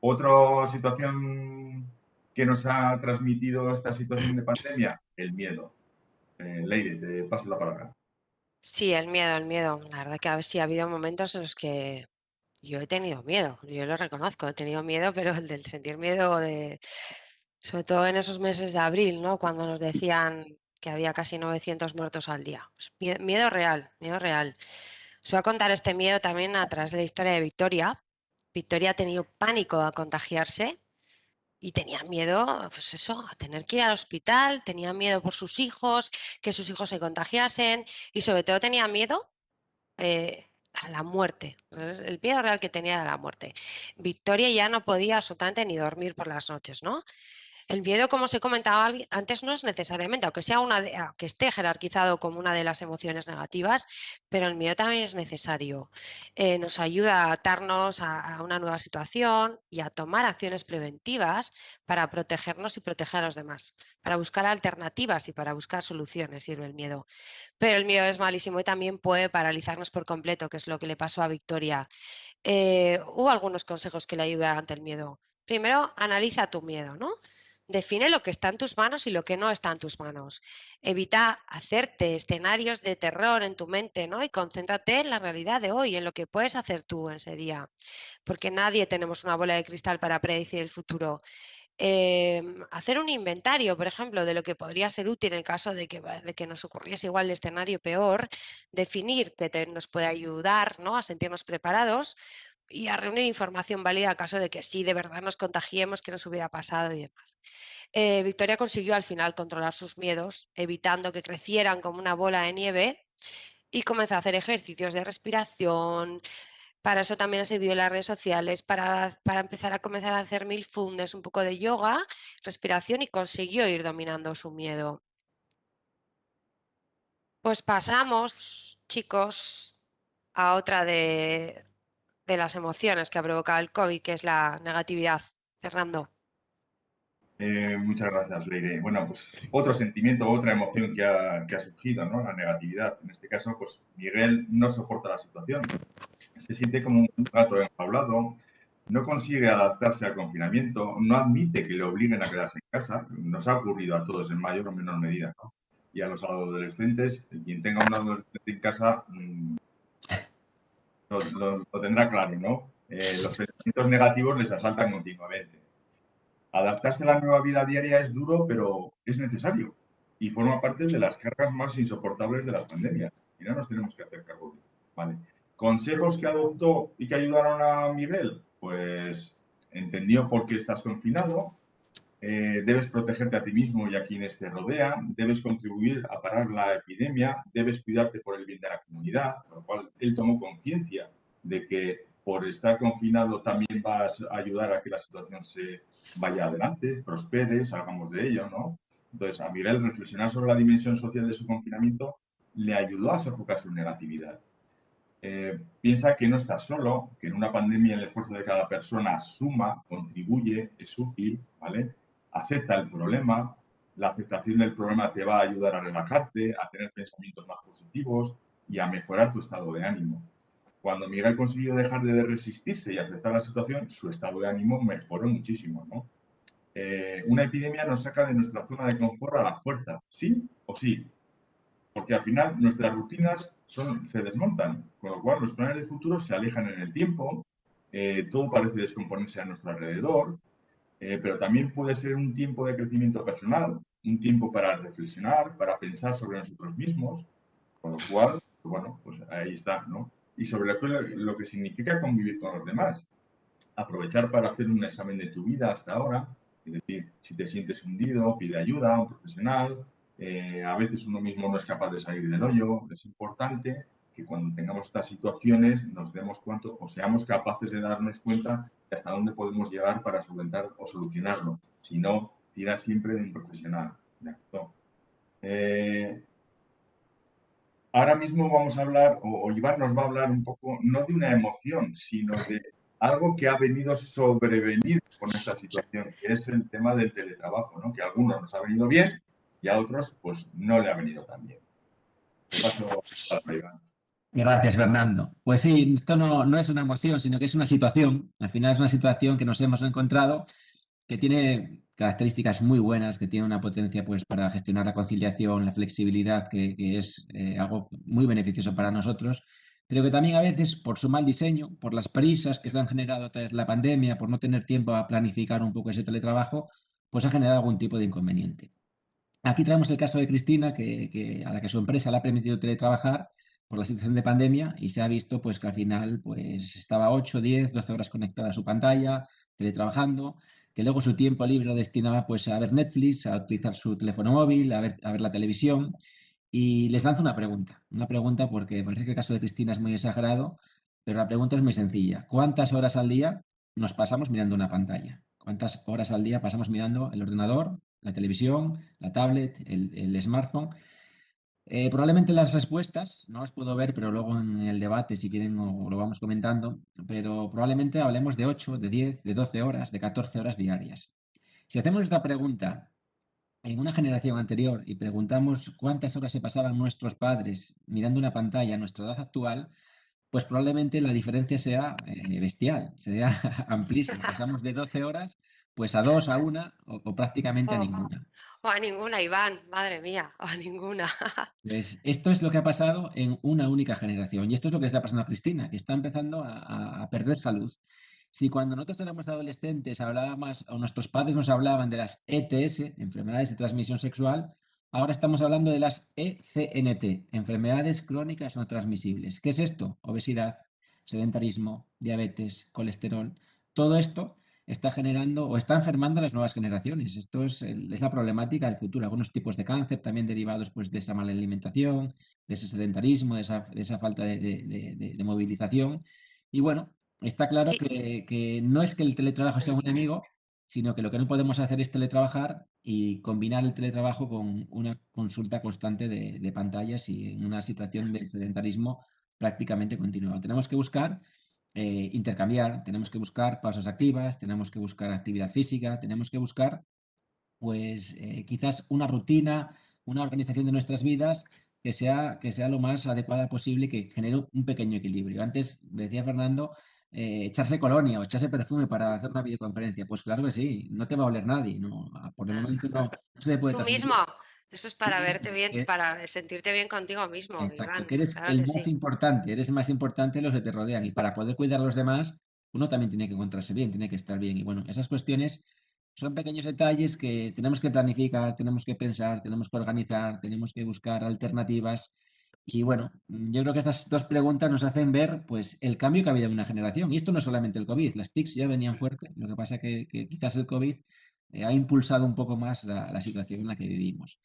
Otra situación que nos ha transmitido esta situación de pandemia, el miedo. Leire, te paso la palabra. Sí, el miedo, el miedo. La verdad que a ver si ha habido momentos en los que yo he tenido miedo, yo lo reconozco, he tenido miedo, pero el del sentir miedo sobre todo en esos meses de abril, ¿no? Cuando nos decían que había casi 900 muertos al día. Pues miedo real, miedo real. Os voy a contar este miedo también a través de la historia de Victoria. Victoria ha tenido pánico a contagiarse y tenía miedo, pues eso, a tener que ir al hospital, tenía miedo por sus hijos, que sus hijos se contagiasen y sobre todo tenía miedo a la muerte. El miedo real que tenía era la muerte. Victoria ya no podía absolutamente ni dormir por las noches, ¿no? El miedo, como os he comentado antes, no es necesariamente, aunque esté jerarquizado como una de las emociones negativas, pero el miedo también es necesario. Nos ayuda a adaptarnos a una nueva situación y a tomar acciones preventivas para protegernos y proteger a los demás, para buscar alternativas y para buscar soluciones sirve el miedo. Pero el miedo es malísimo y también puede paralizarnos por completo, que es lo que le pasó a Victoria. Hubo algunos consejos que le ayudan ante el miedo. Primero, analiza tu miedo, ¿no? Define lo que está en tus manos y lo que no está en tus manos. Evita hacerte escenarios de terror en tu mente, ¿no? Y concéntrate en la realidad de hoy, en lo que puedes hacer tú en ese día. Porque nadie tenemos una bola de cristal para predecir el futuro. Hacer un inventario, por ejemplo, de lo que podría ser útil en caso de que nos ocurriese igual el escenario peor, definir que nos puede ayudar, ¿no? A sentirnos preparados y a reunir información válida en caso de que sí, de verdad nos contagiemos, que nos hubiera pasado y demás. Victoria consiguió al final controlar sus miedos, evitando que crecieran como una bola de nieve y comenzó a hacer ejercicios de respiración. Para eso también ha servido las redes sociales, para empezar a comenzar a hacer mindfulness, un poco de yoga, respiración y consiguió ir dominando su miedo. Pues pasamos, chicos, a otra de las emociones que ha provocado el COVID, que es la negatividad. Fernando. Muchas gracias, Leire. Bueno, pues otro sentimiento, otra emoción que ha surgido, ¿no? La negatividad. En este caso, pues Miguel no soporta la situación. Se siente como un gato enjaulado, no consigue adaptarse al confinamiento, no admite que le obliguen a quedarse en casa. Nos ha ocurrido a todos en mayor o menor medida, ¿no? Y a los adolescentes, quien tenga un adolescente en casa lo tendrá claro, ¿no? Los pensamientos negativos les asaltan continuamente. Adaptarse a la nueva vida diaria es duro, pero es necesario y forma parte de las cargas más insoportables de las pandemias. Y no nos tenemos que hacer cargo de ello. ¿Vale? ¿Consejos que adoptó y que ayudaron a Miguel? Pues entendió por qué estás confinado, debes protegerte a ti mismo y a quienes te rodean, debes contribuir a parar la epidemia, debes cuidarte por el bien de la comunidad, con lo cual él tomó conciencia de que por estar confinado también vas a ayudar a que la situación se vaya adelante, prospere, salgamos de ello, ¿no? Entonces, a Miguel reflexionar sobre la dimensión social de su confinamiento le ayudó a sofocar su negatividad. Piensa que no estás solo, que en una pandemia el esfuerzo de cada persona suma, contribuye, es útil, ¿vale? Acepta el problema, la aceptación del problema te va a ayudar a relajarte, a tener pensamientos más positivos y a mejorar tu estado de ánimo. Cuando Miguel consiguió dejar de resistirse y aceptar la situación, su estado de ánimo mejoró muchísimo, ¿no? Una epidemia nos saca de nuestra zona de confort a la fuerza, ¿sí o sí? Porque al final nuestras rutinas se desmontan, con lo cual los planes de futuro se alejan en el tiempo, todo parece descomponerse a nuestro alrededor, pero también puede ser un tiempo de crecimiento personal, un tiempo para reflexionar, para pensar sobre nosotros mismos, con lo cual, pues bueno, pues ahí está, ¿no? Y sobre lo que significa convivir con los demás. Aprovechar para hacer un examen de tu vida hasta ahora, es decir, si te sientes hundido, pide ayuda a un profesional, a veces uno mismo no es capaz de salir del hoyo, es importante que cuando tengamos estas situaciones nos demos cuenta o seamos capaces de darnos cuenta de hasta dónde podemos llegar para solventar o solucionarlo. Si no, tira siempre de un profesional. ¿De acuerdo? Ahora mismo vamos a hablar, o Iván nos va a hablar un poco, no de una emoción, sino de algo que ha venido sobrevenir con esta situación, que es el tema del teletrabajo, ¿no? Que a algunos nos ha venido bien y a otros pues no le ha venido tan bien. Te paso a Iván. Gracias, Fernando. Pues sí, esto no es una emoción, sino que es una situación. Al final es una situación que nos hemos encontrado que tiene características muy buenas, que tiene una potencia pues, para gestionar la conciliación, la flexibilidad, que es algo muy beneficioso para nosotros, pero que también a veces por su mal diseño, por las prisas que se han generado tras la pandemia, por no tener tiempo a planificar un poco ese teletrabajo, pues ha generado algún tipo de inconveniente. Aquí traemos el caso de Cristina, a la que su empresa le ha permitido teletrabajar por la situación de pandemia y se ha visto pues, que al final pues, estaba 8, 10, 12 horas conectada a su pantalla, teletrabajando, que luego su tiempo libre lo destinaba pues, a ver Netflix, a utilizar su teléfono móvil, a ver la televisión. Y les lanzo una pregunta porque parece que el caso de Cristina es muy exagerado, pero la pregunta es muy sencilla. ¿Cuántas horas al día nos pasamos mirando una pantalla? ¿Cuántas horas al día pasamos mirando el ordenador, la televisión, la tablet, el smartphone? Probablemente las respuestas no las puedo ver, pero luego en el debate, si quieren, o lo vamos comentando, pero probablemente hablemos de 8, de 10, de 12 horas, de 14 horas diarias. Si hacemos esta pregunta en una generación anterior y preguntamos cuántas horas se pasaban nuestros padres mirando una pantalla a nuestra edad actual, pues probablemente la diferencia sea bestial, sea amplísima. Pasamos de 12 horas pues a 2, a 1 o prácticamente a Oh, ninguna. o a ninguna, Iván, madre mía, o a ninguna. Pues esto es lo que ha pasado en una única generación y esto es lo que le está pasando a Cristina, que está empezando a perder salud. Si cuando nosotros éramos adolescentes hablábamos, o nuestros padres nos hablaban de las ETS, enfermedades de transmisión sexual, ahora estamos hablando de las ECNT, enfermedades crónicas no transmisibles. ¿Qué es esto? Obesidad, sedentarismo, diabetes, colesterol. Todo esto está generando o está enfermando a las nuevas generaciones. Esto es la problemática del futuro. Algunos tipos de cáncer también derivados pues, de esa mala alimentación, de ese sedentarismo, de esa falta de movilización. Y bueno, está claro Y, que no es que el teletrabajo sea un enemigo, sino que lo que no podemos hacer es teletrabajar y combinar el teletrabajo con una consulta constante de pantallas y en una situación de sedentarismo prácticamente continuado. Tenemos que buscar intercambiar, tenemos que buscar pausas activas, tenemos que buscar actividad física, tenemos que buscar, pues, quizás una rutina, una organización de nuestras vidas que sea lo más adecuada posible y que genere un pequeño equilibrio. Antes decía Fernando, echarse colonia o echarse perfume para hacer una videoconferencia. Pues claro que sí, no te va a oler nadie, ¿no? Por el momento no se puede tú mismo, transmitir. eso es Tú para verte mismo, bien, para sentirte bien contigo mismo, exacto, que Iván, eres claro el que más sí. importante, eres el más importante de los que te rodean y para poder cuidar a los demás, uno también tiene que encontrarse bien, tiene que estar bien. Y bueno, esas cuestiones son pequeños detalles que tenemos que planificar, tenemos que pensar, tenemos que organizar, tenemos que buscar alternativas. Y bueno, yo creo que estas dos preguntas nos hacen ver pues el cambio que ha habido en una generación. Y esto no es solamente el COVID, las TICs ya venían fuertes, lo que pasa que quizás el COVID ha impulsado un poco más la situación en la que vivimos.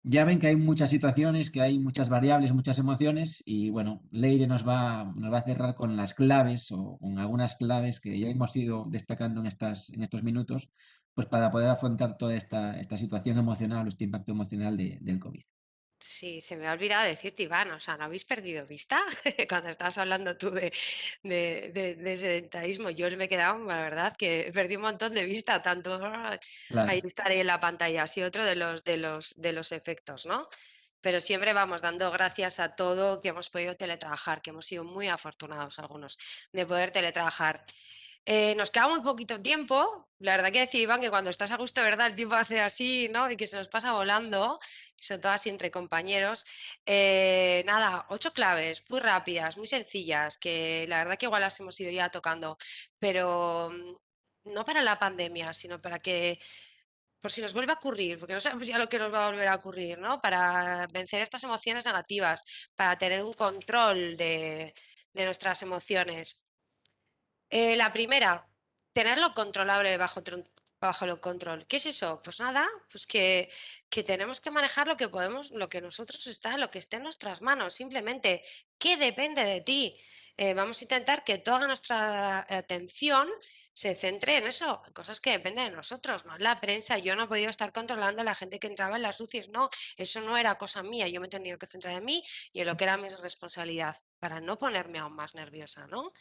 Ya ven que hay muchas situaciones, que hay muchas variables, muchas emociones y bueno, Leire nos va a cerrar con las claves o con algunas claves que ya hemos ido destacando en estos minutos, pues para poder afrontar toda esta situación emocional o este impacto emocional del COVID. Sí, se me ha olvidado decirte, Iván, o sea, ¿no habéis perdido vista? Cuando estabas hablando tú de sedentarismo, yo me he quedado, la verdad, que perdí un montón de vista, tanto Claro. ahí estaré en la pantalla, así otro de los efectos, ¿no? Pero siempre vamos dando gracias a todo que hemos podido teletrabajar, que hemos sido muy afortunados algunos de poder teletrabajar. Nos queda muy poquito tiempo. La verdad que decía Iván que cuando estás a gusto, ¿verdad? El tiempo hace así, ¿no? Y que se nos pasa volando, sobre todo así entre compañeros. Nada, 8 claves, muy rápidas, muy sencillas, que la verdad que igual las hemos ido ya tocando, pero no para la pandemia, sino para que, por si nos vuelve a ocurrir, porque no sabemos ya lo que nos va a volver a ocurrir, ¿no? Para vencer estas emociones negativas, para tener un control de nuestras emociones. La primera, tenerlo controlable bajo el control. ¿Qué es eso? Pues nada, pues que tenemos que manejar lo que podemos, lo que nosotros está, lo que esté en nuestras manos, simplemente. ¿Qué depende de ti? Vamos a intentar que toda nuestra atención se centre en eso, en cosas que dependen de nosotros, no en la prensa. Yo no he podido estar controlando a la gente que entraba en las UCIs, no, eso no era cosa mía. Yo me he tenido que centrar en mí y en lo que era mi responsabilidad para no ponerme aún más nerviosa, ¿no?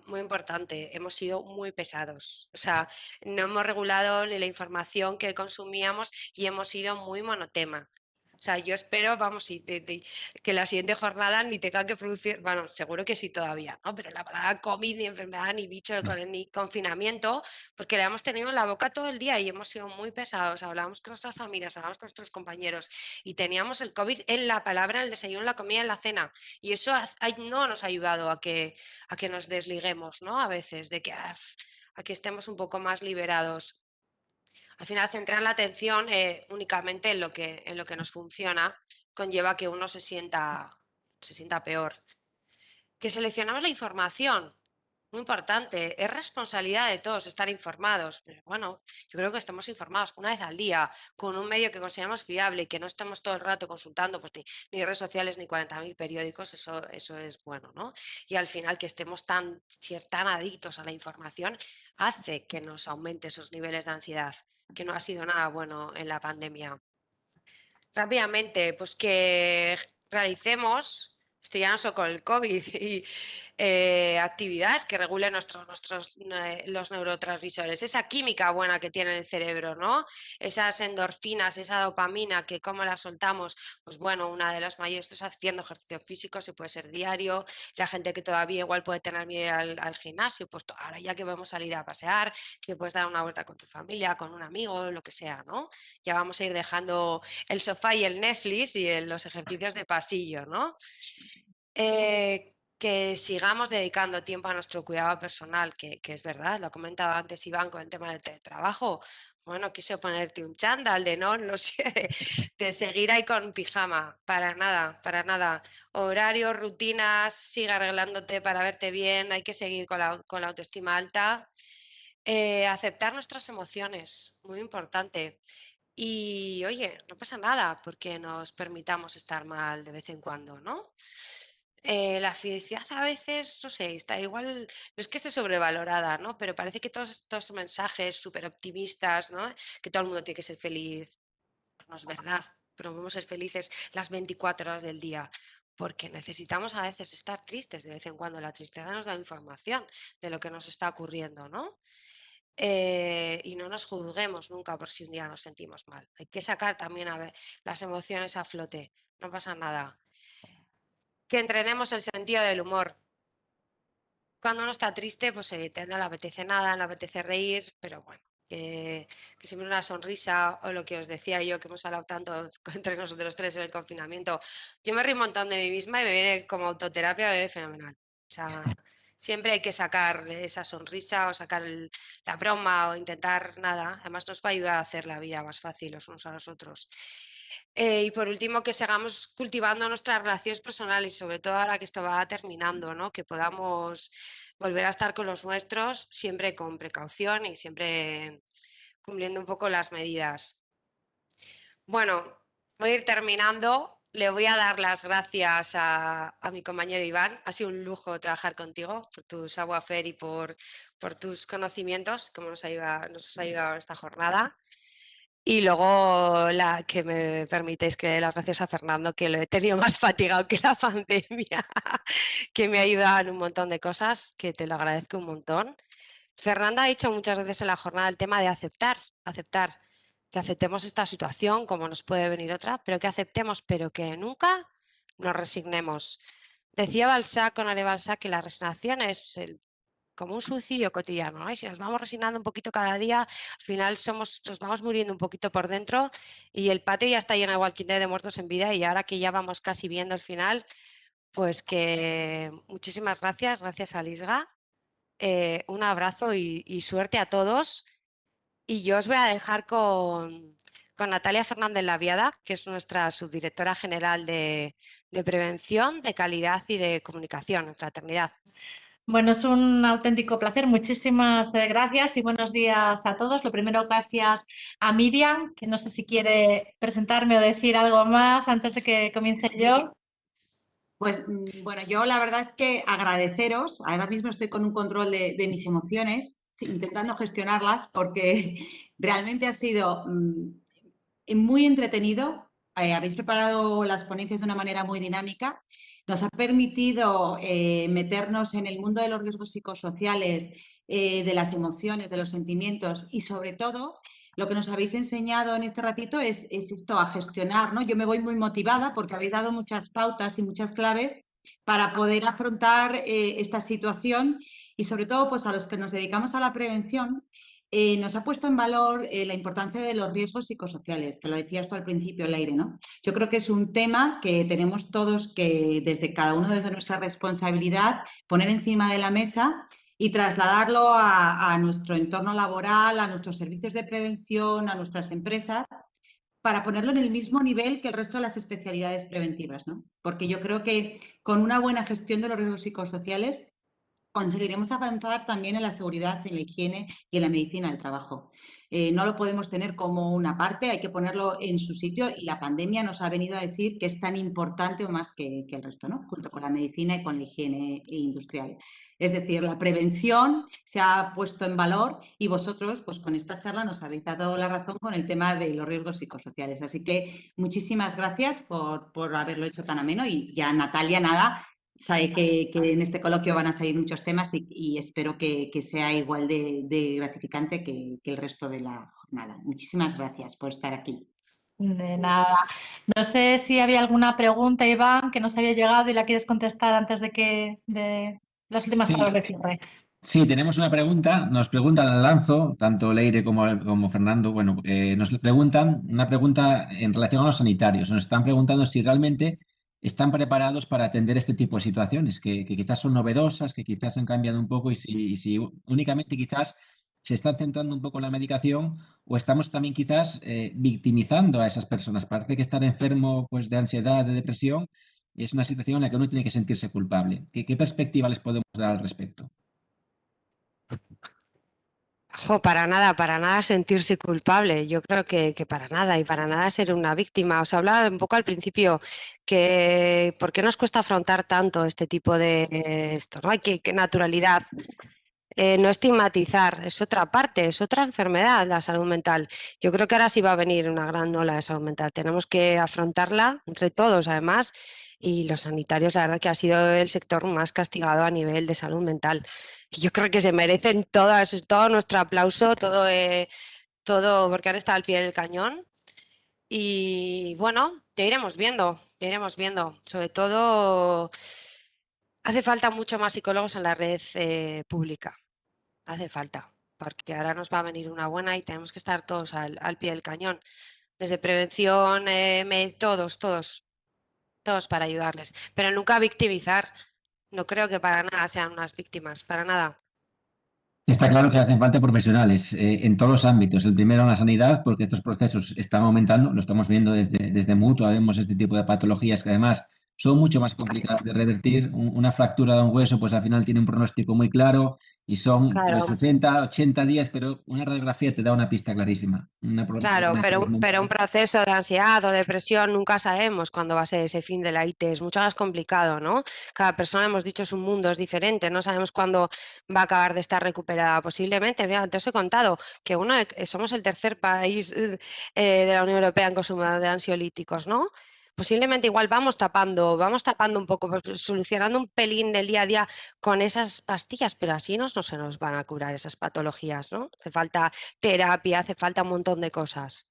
Muy importante, hemos sido muy pesados. O sea, no hemos regulado ni la información que consumíamos y hemos sido muy monotema. O sea, yo espero, vamos, que la siguiente jornada ni tenga que producir, bueno, seguro que sí todavía, ¿no? Pero la palabra COVID, ni enfermedad, ni bicho, ni confinamiento, porque la hemos tenido en la boca todo el día y hemos sido muy pesados. Hablábamos con nuestras familias, hablábamos con nuestros compañeros y teníamos el COVID en la palabra, en el desayuno, en la comida, en la cena. Y eso no nos ha ayudado a que nos desliguemos, ¿no? A veces, de que a que estemos un poco más liberados. Al final, centrar la atención únicamente en lo que nos funciona conlleva que uno se sienta peor. Que seleccionamos la información, muy importante, es responsabilidad de todos estar informados. Pero bueno, yo creo que estamos informados una vez al día, con un medio que consideramos fiable y que no estemos todo el rato consultando pues, ni redes sociales ni 40.000 periódicos, eso es bueno, ¿no? Y al final que estemos tan adictos a la información hace que nos aumente esos niveles de ansiedad, que no ha sido nada bueno en la pandemia. Rápidamente, pues que realicemos, esto ya no solo con el COVID, y actividades que regulen los neurotransmisores, esa química buena que tiene el cerebro, ¿no? Esas endorfinas, esa dopamina que cómo la soltamos, pues bueno, una de las mayores es haciendo ejercicio físico, se puede ser diario, la gente que todavía igual puede tener miedo al gimnasio, pues ahora ya que vamos a salir a pasear, que puedes dar una vuelta con tu familia, con un amigo, lo que sea, ¿no? Ya vamos a ir dejando el sofá y el Netflix y los ejercicios de pasillo, ¿no? Que sigamos dedicando tiempo a nuestro cuidado personal, que es verdad, lo comentaba antes Iván con el tema del teletrabajo. Bueno, quise ponerte un chándal de no sé, de seguir ahí con pijama, para nada, para nada. Horarios, rutinas, sigue arreglándote para verte bien, hay que seguir con la autoestima alta. Aceptar nuestras emociones, muy importante. Y oye, no pasa nada porque nos permitamos estar mal de vez en cuando, ¿no? La felicidad a veces, no sé, está igual, no es que esté sobrevalorada, ¿no? Pero parece que todos estos mensajes súper optimistas, ¿no? Que todo el mundo tiene que ser feliz. No es verdad, podemos ser felices las 24 horas del día, porque necesitamos a veces estar tristes de vez en cuando. La tristeza nos da información de lo que nos está ocurriendo, ¿no? Y no nos juzguemos nunca por si un día nos sentimos mal. Hay que sacar también a ver las emociones a flote, no pasa nada. Que entrenemos el sentido del humor. Cuando uno está triste, pues no le apetece nada, no le apetece reír, pero bueno, que siempre una sonrisa o lo que os decía yo, que hemos hablado tanto entre nosotros tres en el confinamiento. Yo me río un montón de mí misma y me viene como autoterapia, me viene fenomenal. O sea, siempre hay que sacar esa sonrisa o sacar la broma o intentar nada. Además nos va a ayudar a hacer la vida más fácil los unos a los otros. Y por último, que sigamos cultivando nuestras relaciones personales, sobre todo ahora que esto va terminando, ¿no? Que podamos volver a estar con los nuestros, siempre con precaución y siempre cumpliendo un poco las medidas. Bueno, voy a ir terminando. Le voy a dar las gracias a mi compañero Iván. Ha sido un lujo trabajar contigo por tu savoir-faire y por tus conocimientos, como nos has ayudado en esta jornada. Y luego que me permitéis que dé las gracias a Fernando, que lo he tenido más fatigado que la pandemia, que me ha ayudado en un montón de cosas, que te lo agradezco un montón. Fernanda ha dicho muchas veces en la jornada el tema de aceptar, que aceptemos esta situación como nos puede venir otra, pero que aceptemos, pero que nunca nos resignemos. Decía Balzac, Honoré Balzac, que la resignación es como un suicidio cotidiano, ¿no? Y si nos vamos resignando un poquito cada día, al final nos vamos muriendo un poquito por dentro y el patio ya está lleno de Walking Dead de muertos en vida y ahora que ya vamos casi viendo el final, pues que muchísimas gracias, gracias a Lisga. Un abrazo y suerte a todos. Y yo os voy a dejar con Natalia Fernández Laviada, que es nuestra subdirectora general de Prevención, de Calidad y de Comunicación en Fraternidad. Bueno, es un auténtico placer. Muchísimas gracias y buenos días a todos. Lo primero, gracias a Miriam, que no sé si quiere presentarme o decir algo más antes de que comience yo. Pues bueno, yo la verdad es que agradeceros. Ahora mismo estoy con un control de mis emociones, intentando gestionarlas, porque realmente ha sido muy entretenido. Habéis preparado las ponencias de una manera muy dinámica. Nos ha permitido meternos en el mundo de los riesgos psicosociales, de las emociones, de los sentimientos y sobre todo lo que nos habéis enseñado en este ratito es esto, a gestionar, ¿no? Yo me voy muy motivada porque habéis dado muchas pautas y muchas claves para poder afrontar esta situación y sobre todo pues a los que nos dedicamos a la prevención. Nos ha puesto en valor la importancia de los riesgos psicosociales, que lo decías tú al principio, Leire, ¿no? Yo creo que es un tema que tenemos todos que, desde cada uno, desde nuestra responsabilidad, poner encima de la mesa y trasladarlo a nuestro entorno laboral, a nuestros servicios de prevención, a nuestras empresas, para ponerlo en el mismo nivel que el resto de las especialidades preventivas, ¿no? Porque yo creo que con una buena gestión de los riesgos psicosociales conseguiremos avanzar también en la seguridad, en la higiene y en la medicina del trabajo. No lo podemos tener como una parte, hay que ponerlo en su sitio y la pandemia nos ha venido a decir que es tan importante o más que el resto, ¿no? Junto con la medicina y con la higiene industrial. Es decir, la prevención se ha puesto en valor y vosotros, pues con esta charla nos habéis dado la razón con el tema de los riesgos psicosociales. Así que muchísimas gracias por haberlo hecho tan ameno y ya Natalia, nada, sabe que en este coloquio van a salir muchos temas y espero que sea igual de gratificante que el resto de la jornada. Muchísimas gracias por estar aquí. De nada. No sé si había alguna pregunta, Iván, que nos había llegado y la quieres contestar antes de las últimas palabras de cierre. Sí, tenemos una pregunta, nos preguntan al lanzo, tanto Leire como Fernando, bueno, nos preguntan una pregunta en relación a los sanitarios. Nos están preguntando si realmente están preparados para atender este tipo de situaciones, que quizás son novedosas, que quizás han cambiado un poco y si únicamente quizás se está centrando un poco en la medicación o estamos también quizás victimizando a esas personas. Parece que estar enfermo pues, de ansiedad, de depresión, es una situación en la que uno tiene que sentirse culpable. ¿Qué perspectiva les podemos dar al respecto? Para nada sentirse culpable. Yo creo que para nada y para nada ser una víctima. Os hablaba un poco al principio que por qué nos cuesta afrontar tanto este tipo de esto, ¿no? Hay que naturalidad. No estigmatizar, es otra parte, es otra enfermedad, la salud mental. Yo creo que ahora sí va a venir una gran ola de salud mental. Tenemos que afrontarla entre todos, además, y los sanitarios, la verdad que ha sido el sector más castigado a nivel de salud mental. Y yo creo que se merecen todo nuestro aplauso, todo porque han estado al pie del cañón. Y bueno, ya iremos viendo, ya iremos viendo. Sobre todo, hace falta mucho más psicólogos en la red pública. Hace falta, porque ahora nos va a venir una buena y tenemos que estar todos al pie del cañón. Desde prevención, todos para ayudarles. Pero nunca victimizar. No creo que para nada sean unas víctimas, para nada. Está claro que hacen falta profesionales en todos los ámbitos. El primero en la sanidad, porque estos procesos están aumentando, lo estamos viendo desde Mutua, vemos este tipo de patologías que además son mucho más complicadas de revertir. Una fractura de un hueso, pues al final tiene un pronóstico muy claro y son pues, Claro. 60, 80 días, pero una radiografía te da una pista clarísima. Claro, Una pero, salud pero un mental. proceso de ansiedad o depresión nunca sabemos cuándo va a ser ese fin de la IT. Es mucho más complicado, ¿no? Cada persona, hemos dicho, es un mundo, es diferente. No sabemos cuándo va a acabar de estar recuperada. Posiblemente, mira, te os he contado que somos el tercer país de la Unión Europea en consumo de ansiolíticos, ¿no? Posiblemente igual vamos tapando un poco, pues, solucionando un pelín del día a día con esas pastillas, pero así no se nos van a curar esas patologías, ¿no? Hace falta terapia, hace falta un montón de cosas.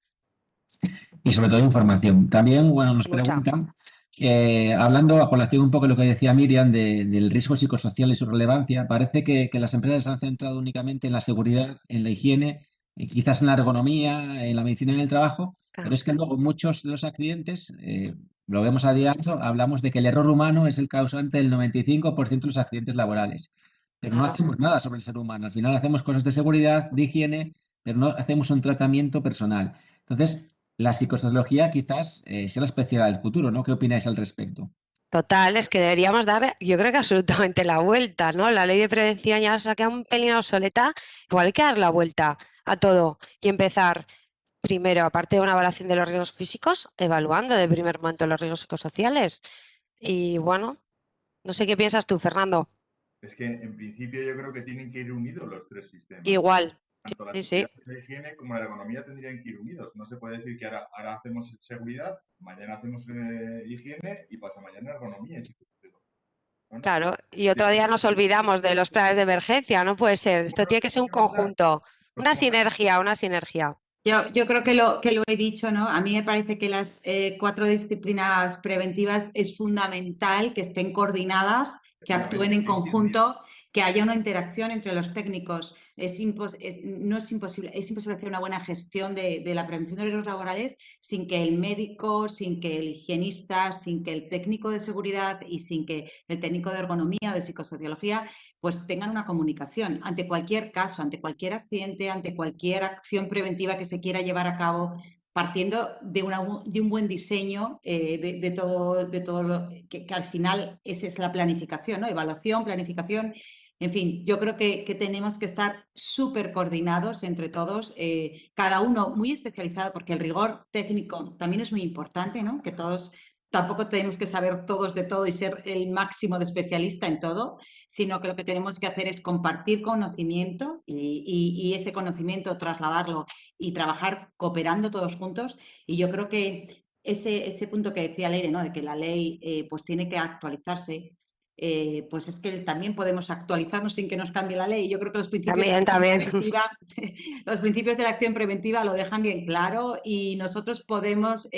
Y sobre todo información. También, bueno, nos Mucha. preguntan, hablando a colación un poco de lo que decía Miriam del riesgo psicosocial y su relevancia, parece que las empresas se han centrado únicamente en la seguridad, en la higiene, quizás en la ergonomía, en la medicina y en el trabajo, pero Claro. es que luego muchos de los accidentes, lo vemos a diario, hablamos de que el error humano es el causante del 95% de los accidentes laborales. Pero no Claro. hacemos nada sobre el ser humano. Al final hacemos cosas de seguridad, de higiene, pero no hacemos un tratamiento personal. Entonces, la psicosociología quizás sea la especialidad del futuro, ¿no? ¿Qué opináis al respecto? Total, es que deberíamos dar, yo creo que absolutamente la vuelta, ¿no? La ley de prevención ya se ha quedado un pelín obsoleta, igual hay que dar la vuelta a todo y empezar primero, aparte de una evaluación de los riesgos físicos, evaluando de primer momento los riesgos psicosociales. Y bueno, no sé qué piensas tú, Fernando. Es que en principio yo creo que tienen que ir unidos los tres sistemas. Igual, Tanto la sí, sí, seguridad y la higiene como la ergonomía tendrían que ir unidos. No se puede decir que ahora hacemos seguridad, mañana hacemos higiene y pasa mañana ergonomía. Bueno, claro. Y otro día nos olvidamos de los planes de emergencia, no puede ser. Esto tiene que ser un conjunto, una sinergia, una sinergia. Yo creo que lo he dicho, ¿no? A mí me parece que las 4 disciplinas preventivas es fundamental que estén coordinadas, que actúen en conjunto, que haya una interacción entre los técnicos. No es imposible hacer una buena gestión de la prevención de riesgos laborales sin que el médico, sin que el higienista, sin que el técnico de seguridad y sin que el técnico de ergonomía o de psicosociología pues tengan una comunicación ante cualquier caso, ante cualquier accidente, ante cualquier acción preventiva que se quiera llevar a cabo, partiendo de un buen diseño de todo lo que al final esa es la planificación, ¿no? Evaluación, planificación. En fin, yo creo que tenemos que estar súper coordinados entre todos, cada uno muy especializado, porque el rigor técnico también es muy importante, ¿no? Que todos tampoco tenemos que saber todos de todo y ser el máximo de especialista en todo, sino que lo que tenemos que hacer es compartir conocimiento y ese conocimiento trasladarlo y trabajar cooperando todos juntos. Y yo creo que ese punto que decía Leire, ¿no? De que la ley pues tiene que actualizarse, pues es que también podemos actualizarnos sin que nos cambie la ley. Yo creo que los principios de la acción También. preventiva, los principios de la acción preventiva lo dejan bien claro y nosotros podemos,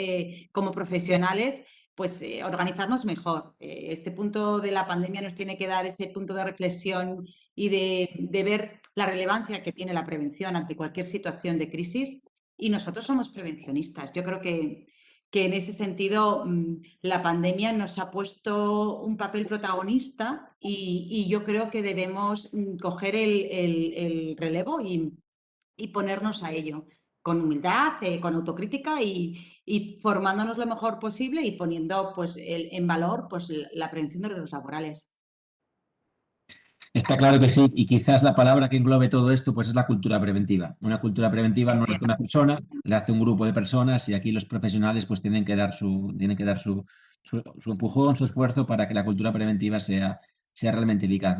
como profesionales, pues organizarnos mejor. Este punto de la pandemia nos tiene que dar ese punto de reflexión y de ver la relevancia que tiene la prevención ante cualquier situación de crisis. Y nosotros somos prevencionistas. Yo creo que en ese sentido la pandemia nos ha puesto un papel protagonista y yo creo que debemos coger el relevo y ponernos a ello con humildad, con autocrítica y formándonos lo mejor posible y poniendo pues, en valor pues, la prevención de riesgos laborales. Está claro que sí, y quizás la palabra que englobe todo esto pues es la cultura preventiva. Una cultura preventiva no la hace una persona, la hace un grupo de personas y aquí los profesionales pues tienen que dar su empujón, su esfuerzo para que la cultura preventiva sea realmente eficaz.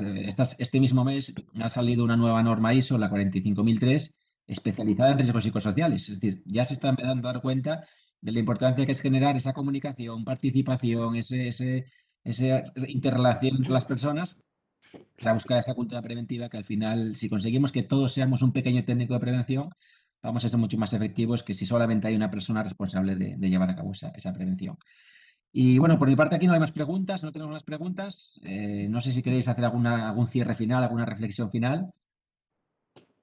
Este mismo mes ha salido una nueva norma ISO, la 45003, especializada en riesgos psicosociales. Es decir, ya se está empezando a dar cuenta de la importancia que es generar esa comunicación, participación, esa interrelación entre las personas para buscar esa cultura preventiva que al final, si conseguimos que todos seamos un pequeño técnico de prevención, vamos a ser mucho más efectivos que si solamente hay una persona responsable de llevar a cabo esa prevención. Y bueno, por mi parte aquí no hay más preguntas, no tenemos más preguntas. No sé si queréis hacer algún cierre final, alguna reflexión final.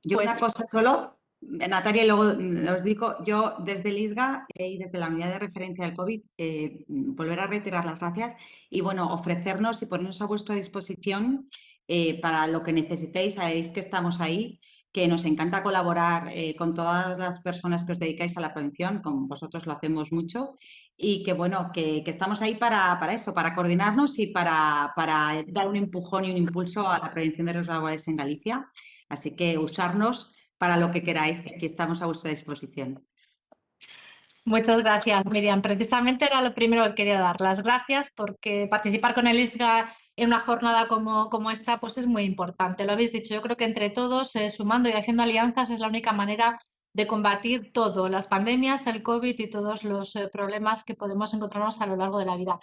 Yo una cosa solo, Natalia, y luego os digo, yo desde el ISGA y desde la unidad de referencia del COVID, volver a reiterar las gracias y bueno, ofrecernos y ponernos a vuestra disposición para lo que necesitéis, sabéis que estamos ahí, que nos encanta colaborar con todas las personas que os dedicáis a la prevención, con vosotros lo hacemos mucho, y que bueno, que estamos ahí para eso, para coordinarnos y para dar un empujón y un impulso a la prevención de riesgos laborales en Galicia. Así que usarnos para lo que queráis, que aquí estamos a vuestra disposición. Muchas gracias, Miriam. Precisamente era lo primero que quería dar. Las gracias porque participar con el ISGA en una jornada como esta pues es muy importante. Lo habéis dicho, yo creo que entre todos, sumando y haciendo alianzas, es la única manera de combatir todo, las pandemias, el COVID y todos los problemas que podemos encontrarnos a lo largo de la vida.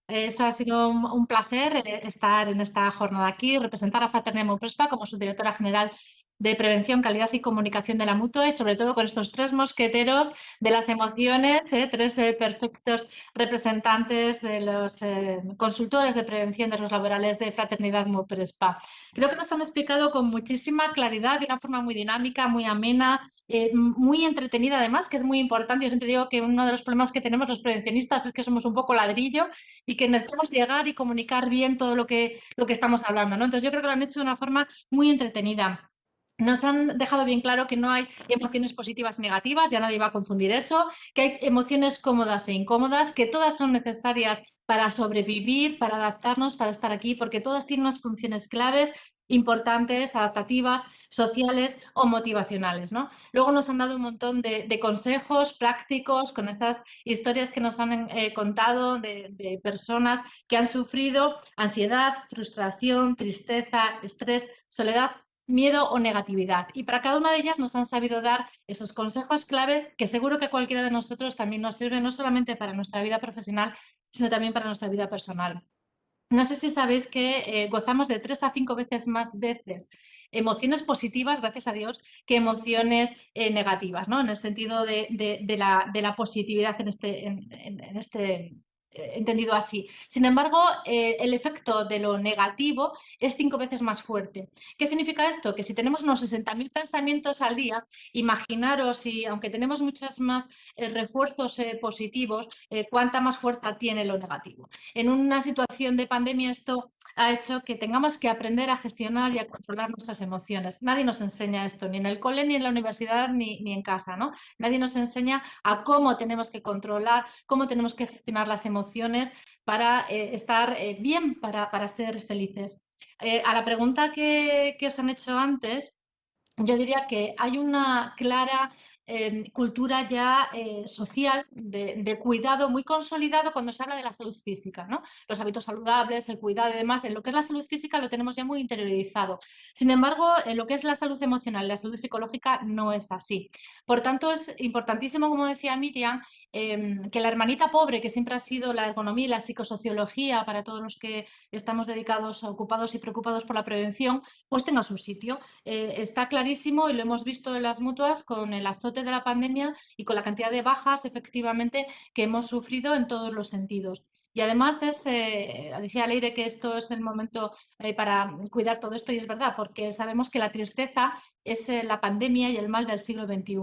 Eso ha sido un placer estar en esta jornada aquí, representar a Fraternidad Mauprespa como su directora general de Prevención, Calidad y Comunicación de la Mutua, y sobre todo con estos tres mosqueteros de las emociones, tres perfectos representantes de los consultores de prevención de riesgos laborales de Fraternidad Mauprespa. Creo que nos han explicado con muchísima claridad, de una forma muy dinámica, muy amena, muy entretenida además, que es muy importante. Yo siempre digo que uno de los problemas que tenemos los prevencionistas es que somos un poco ladrillo y que necesitamos llegar y comunicar bien todo lo que estamos hablando, ¿no? Entonces yo creo que lo han hecho de una forma muy entretenida. Nos han dejado bien claro que no hay emociones positivas y negativas, ya nadie va a confundir eso, que hay emociones cómodas e incómodas, que todas son necesarias para sobrevivir, para adaptarnos, para estar aquí, porque todas tienen unas funciones claves, importantes, adaptativas, sociales o motivacionales, ¿no? Luego nos han dado un montón de consejos prácticos con esas historias que nos han contado de personas que han sufrido ansiedad, frustración, tristeza, estrés, soledad, miedo o negatividad. Y para cada una de ellas nos han sabido dar esos consejos clave que seguro que cualquiera de nosotros también nos sirve no solamente para nuestra vida profesional, sino también para nuestra vida personal. No sé si sabéis que gozamos de 3 a 5 veces más veces emociones positivas, gracias a Dios, que emociones negativas, ¿no? En el sentido de la positividad en este entendido así. Sin embargo, el efecto de lo negativo es 5 veces más fuerte. ¿Qué significa esto? Que si tenemos unos 60.000 pensamientos al día, imaginaros, y aunque tenemos muchos más refuerzos positivos, cuánta más fuerza tiene lo negativo. En una situación de pandemia esto ha hecho que tengamos que aprender a gestionar y a controlar nuestras emociones. Nadie nos enseña esto, ni en el cole, ni en la universidad, ni en casa, ¿no? Nadie nos enseña a cómo tenemos que controlar, cómo tenemos que gestionar las emociones para estar bien, para ser felices. A la pregunta que os han hecho antes, yo diría que hay una clara cultura ya social de cuidado muy consolidado cuando se habla de la salud física, ¿no? Los hábitos saludables, el cuidado y demás, en lo que es la salud física lo tenemos ya muy interiorizado. Sin embargo, en lo que es la salud emocional y la salud psicológica no es así. Por tanto, es importantísimo, como decía Miriam, que la hermanita pobre, que siempre ha sido la ergonomía y la psicosociología para todos los que estamos dedicados, ocupados y preocupados por la prevención, pues tenga su sitio. Está clarísimo y lo hemos visto en las mutuas con el azote de la pandemia y con la cantidad de bajas efectivamente que hemos sufrido en todos los sentidos. Y además decía Leire que esto es el momento para cuidar todo esto y es verdad, porque sabemos que la tristeza es la pandemia y el mal del siglo XXI.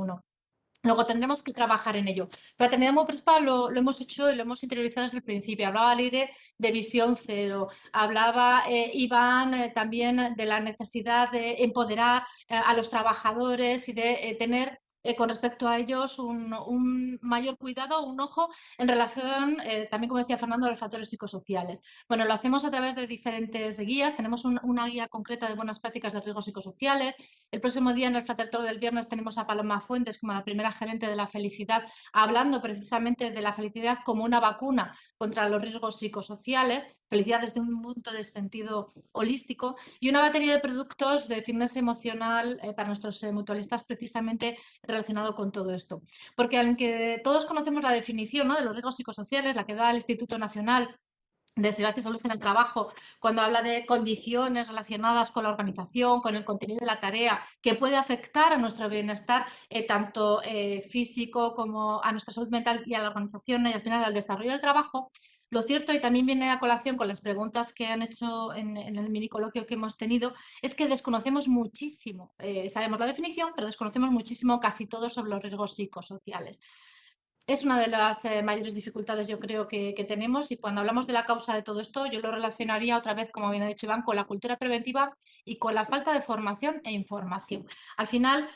Luego tendremos que trabajar en ello. Fraternidad Mauprespa lo hemos hecho y lo hemos interiorizado desde el principio. Hablaba Leire de visión cero, hablaba Iván también de la necesidad de empoderar a los trabajadores y de tener con respecto a ellos un mayor cuidado, un ojo en relación, también como decía Fernando, a los factores psicosociales. Bueno, lo hacemos a través de diferentes guías. Tenemos una guía concreta de buenas prácticas de riesgos psicosociales. El próximo día en el Fratertoro del viernes tenemos a Paloma Fuentes como la primera gerente de la felicidad, hablando precisamente de la felicidad como una vacuna contra los riesgos psicosociales, felicidad desde un punto de sentido holístico, y una batería de productos de fitness emocional para nuestros mutualistas precisamente relacionado con todo esto. Porque aunque todos conocemos la definición, ¿no?, de los riesgos psicosociales, la que da el Instituto Nacional de Seguridad y Salud en el Trabajo, cuando habla de condiciones relacionadas con la organización, con el contenido de la tarea, que puede afectar a nuestro bienestar, tanto físico como a nuestra salud mental y a la organización y al final al desarrollo del trabajo. Lo cierto, y también viene a colación con las preguntas que han hecho en el mini coloquio que hemos tenido, es que desconocemos muchísimo, sabemos la definición, pero desconocemos muchísimo casi todo sobre los riesgos psicosociales. Es una de las mayores dificultades, yo creo, que tenemos, y cuando hablamos de la causa de todo esto, yo lo relacionaría otra vez, como bien ha dicho Iván, con la cultura preventiva y con la falta de formación e información. Al final,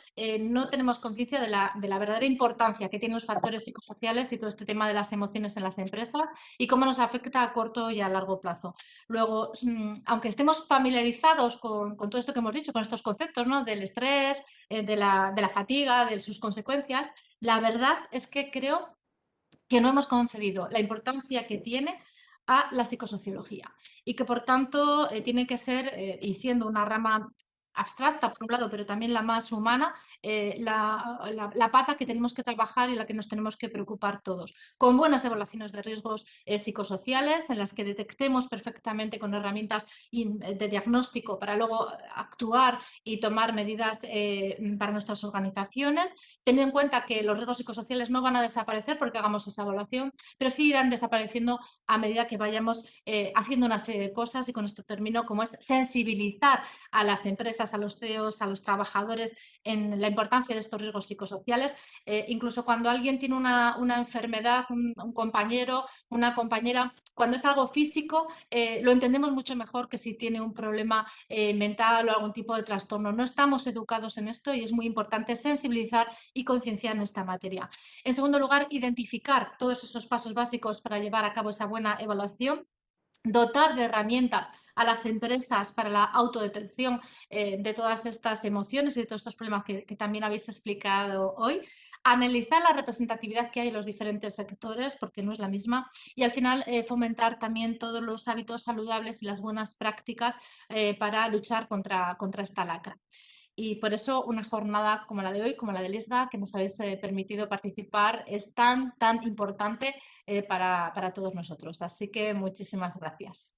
no tenemos conciencia de la verdadera importancia que tienen los factores psicosociales y todo este tema de las emociones en las empresas y cómo nos afecta a corto y a largo plazo. Luego, aunque estemos familiarizados con todo esto que hemos dicho, con estos conceptos, ¿no?, del estrés, de la fatiga, de sus consecuencias, la verdad es que creo que no hemos concedido la importancia que tiene a la psicosociología y que, por tanto, tiene que ser, y siendo una rama abstracta, por un lado, pero también la más humana, la pata que tenemos que trabajar y la que nos tenemos que preocupar todos, con buenas evaluaciones de riesgos psicosociales en las que detectemos perfectamente con herramientas de diagnóstico para luego actuar y tomar medidas para nuestras organizaciones, teniendo en cuenta que los riesgos psicosociales no van a desaparecer porque hagamos esa evaluación, pero sí irán desapareciendo a medida que vayamos haciendo una serie de cosas, y con esto termino, como es sensibilizar a las empresas, a los CEOs, a los trabajadores en la importancia de estos riesgos psicosociales. Incluso cuando alguien tiene una enfermedad, un compañero, una compañera, cuando es algo físico, lo entendemos mucho mejor que si tiene un problema mental o algún tipo de trastorno. No estamos educados en esto y es muy importante sensibilizar y concienciar en esta materia. En segundo lugar, identificar todos esos pasos básicos para llevar a cabo esa buena evaluación, dotar de herramientas a las empresas para la autodetección de todas estas emociones y de todos estos problemas que también habéis explicado hoy, analizar la representatividad que hay en los diferentes sectores, porque no es la misma, y al final fomentar también todos los hábitos saludables y las buenas prácticas para luchar contra esta lacra. Y por eso una jornada como la de hoy, como la del ISGA, que nos habéis permitido participar, es tan importante para todos nosotros. Así que muchísimas gracias.